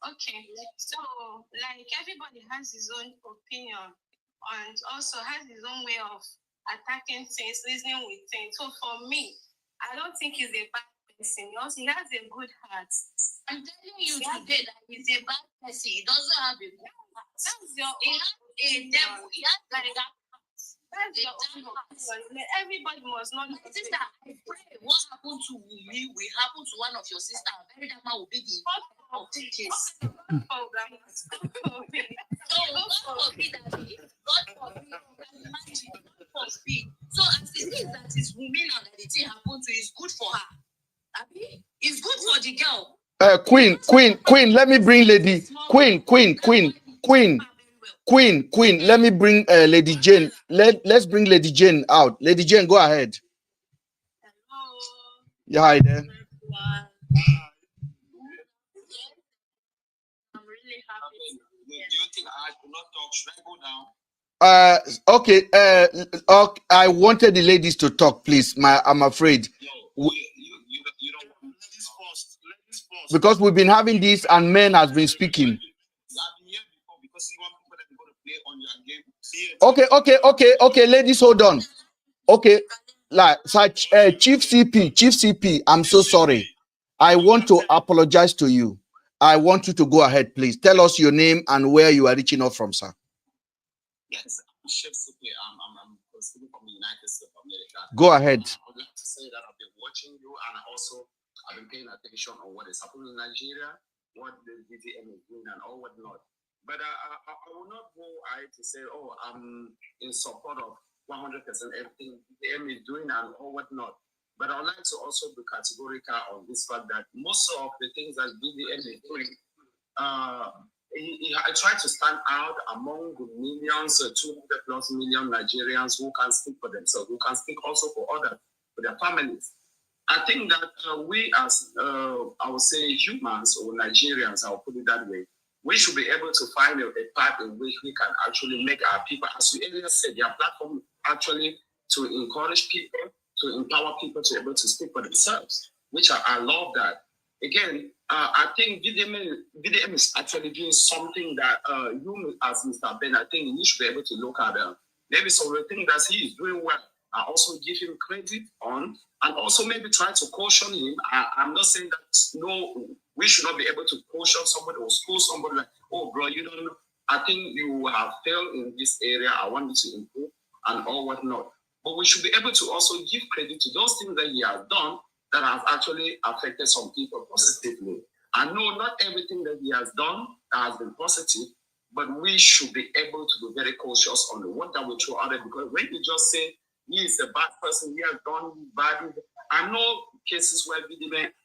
Okay, so like everybody has his own opinion and also has his own way of attacking things, reasoning with things. So for me, I don't think he's a bad person. Also, he has a good heart. I'm telling you today that he's a bad person. He doesn't have a good heart. That's your He has a devil. He has like that. That's your own opinion. Everybody must not. My sister, I pray what happened to me will happen to one of your sisters. Very that man will be the of the case. So God forbid that God forbid, can imagine, God forbid. So as it is that it's women now that the thing happened to, is good for her. Abi, it's good for the girl. Queen, let me bring Lady Queen. Let me bring Lady Jane. Let's bring Lady Jane out. Lady Jane, go ahead. Hello. Yeah, hi there. I'm really happy. Do you think I could not talk? Should I go down? Okay. I wanted the ladies to talk, please. I'm afraid. You don't want ladies first. Because we've been having this and men has been speaking. I've been here before because you want people that are going to play on your game. Okay, ladies, hold on. Okay, like such Chief CP, I'm so sorry. I want to apologize to you. I want you to go ahead, please. Tell us your name and where you are reaching out from, sir. Yes, I'm Chef CP. I'm speaking from the United States of America. Go ahead. I would like to say that I've been watching you and also I've been paying attention on what is happening in Nigeria, what the Vdm is doing and all whatnot. But I will not go ahead to say, oh, I'm in support of 100% everything Vdm is doing and all whatnot. But I would like to also be categorical on this fact that most of the things that Vdm is doing, I try to stand out among the millions, 200 plus million Nigerians who can speak for themselves, who can speak also for others, for their families. I think that we as, I would say, humans or Nigerians, I'll put it that way, we should be able to find a path in which we can actually make our people, as you earlier said, their platform actually to encourage people, to empower people to be able to speak for themselves, which I love that. Again, I think Vdm is actually doing something that you, as Mr. Ben, I think you should be able to look at maybe some of the things that he is doing well. I also give him credit on, and also maybe try to caution him. I'm not saying that no, we should not be able to caution somebody or school somebody like, oh, bro, you don't know. I think you have failed in this area. I want you to improve and all whatnot. But we should be able to also give credit to those things that he has done that have actually affected some people positively. I know not everything that he has done has been positive, but we should be able to be very cautious on the word that we throw out there, because when you just say he is a bad person, he has done bad, I know cases where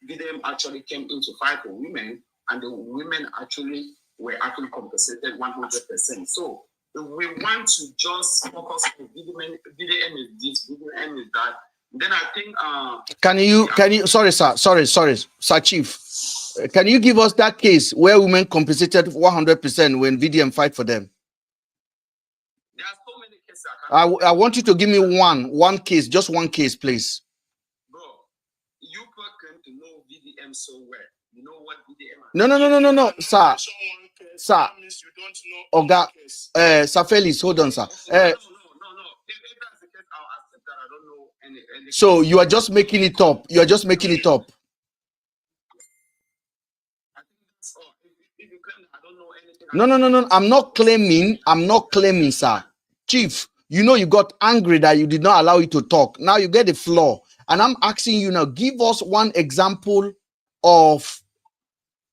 Vdm actually came into fight for women, and the women actually were actually compensated 100%. So we want to just focus on Vdm is this, Vdm is that. Then I think can you sorry sir Chief, can you give us that case where women compensated 100% when Vdm fight for them? There are so many cases. I want you to give me one case, just one case, please. Bro, you claim to know Vdm so well. You know what Vdm is. No, sir. Oga, Sir Felix, hold on, sir. No. If that's the case, I'll accept that I don't know any. So you are just making it up. You are just making it up. I think that's all. If you claim that I don't know anything. No. I'm not claiming, sir. Chief, you know you got angry that you did not allow you to talk. Now you get the floor. And I'm asking you now, give us one example of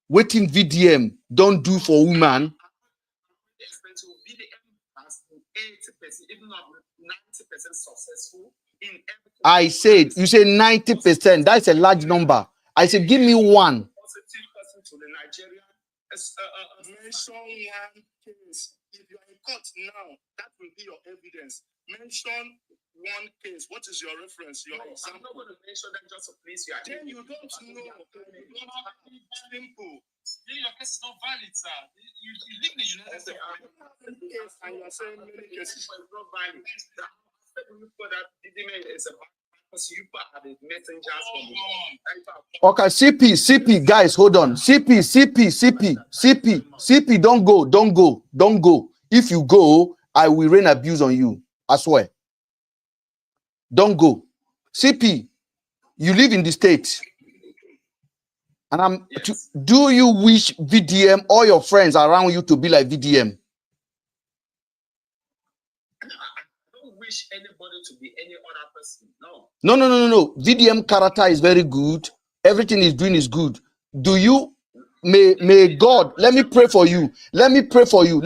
what Vdm don't do for women. Vdm has been 80%, even not 90% successful in everything. I said, you say 90%. That's a large number. I said, give me one. Positive person to the Nigerian. Mention one case. If you are in court now, that will be your evidence. Mention one case. What is your reference? Your example. I'm not going to mention that just to please you. Then you don't know. You don't have any simple. Then your case is not valid, sir. You live in the United States. And you are saying many cases. It's not valid. For that, Vdm is a bad Okay, CP, guys, hold on. CP, don't go. If you go, I will rain abuse on you. I swear. Don't go. CP, you live in the state. And do you wish VDM, all your friends around you, to be like VDM? I don't wish anybody to be any other person. No. No. VDM character is very good. Everything he's doing is good. Do you, may God, let me pray for you. Let me pray for you.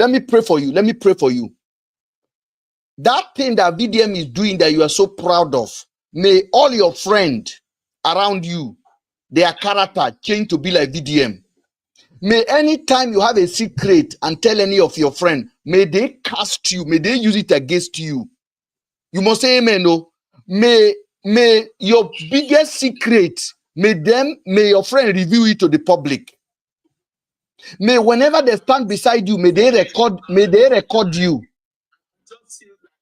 That thing that VDM is doing that you are so proud of, may all your friends around you, their character change to be like VDM. May anytime you have a secret and tell any of your friends, may they cast you, may they use it against you. You must say amen, no? May your biggest secret, may your friend reveal it to the public. May whenever they stand beside you, may they record you. Just feel like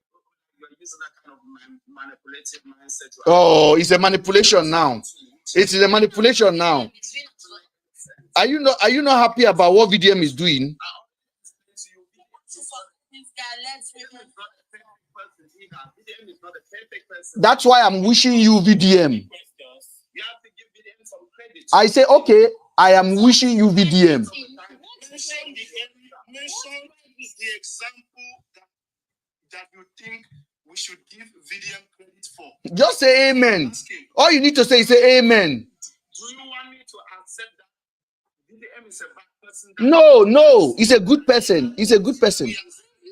you're using that kind of manipulative mindset. Oh, it's a manipulation now. It is a manipulation now. Are you not happy about what VDM is doing? That's why I'm wishing you VDM. You have to give VDM some credit. I say, okay, I am wishing you VDM. Mention the example that you think we should give VDM credit for. Just say amen. All you need to say is say amen. Do you want me to accept that VDM is a bad person? No, he's a good person. You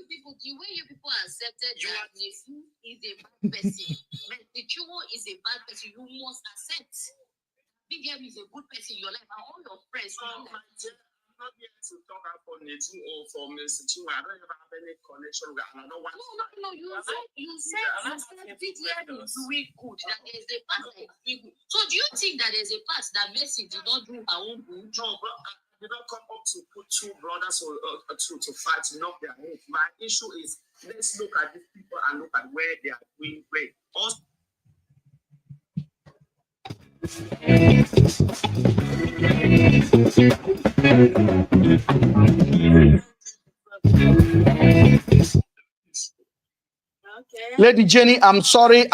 people, the way you people accepted that Nefu is a bad person, but the Chuo is a bad person, you must accept. VDM is a good person in your life, and all your friends. I'm not here to talk about for Nefu or for Mr. Chuo. I don't even have any connection with her. No. You said VDM is doing good. That there's a part that is evil. So do you think that there's a part that Mercy did not do her own good? No, but I did not come up to put two brothers or to fight to knock their head. My issue is, let's look at these people and look at where they are doing great. Also, Okay. Lady Jenny, I'm sorry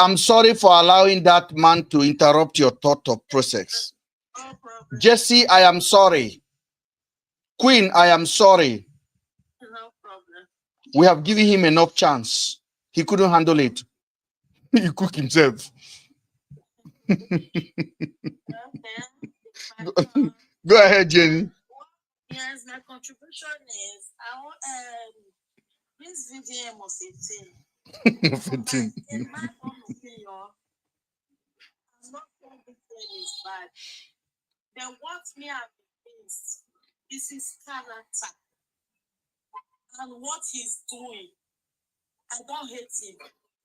for allowing that man to interrupt your thought of process. No problem. Jesse, I am sorry. Queen, I am sorry. No problem. We have given him enough chance. He couldn't handle it. He cooked himself. Okay. Go ahead, Jenny. Yes, my contribution is I want this VDM of 15. In my own opinion, I'm not saying VDM is bad. Then what me have is his character and what he's doing. I don't hate him,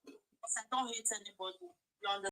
because I don't hate anybody. You understand?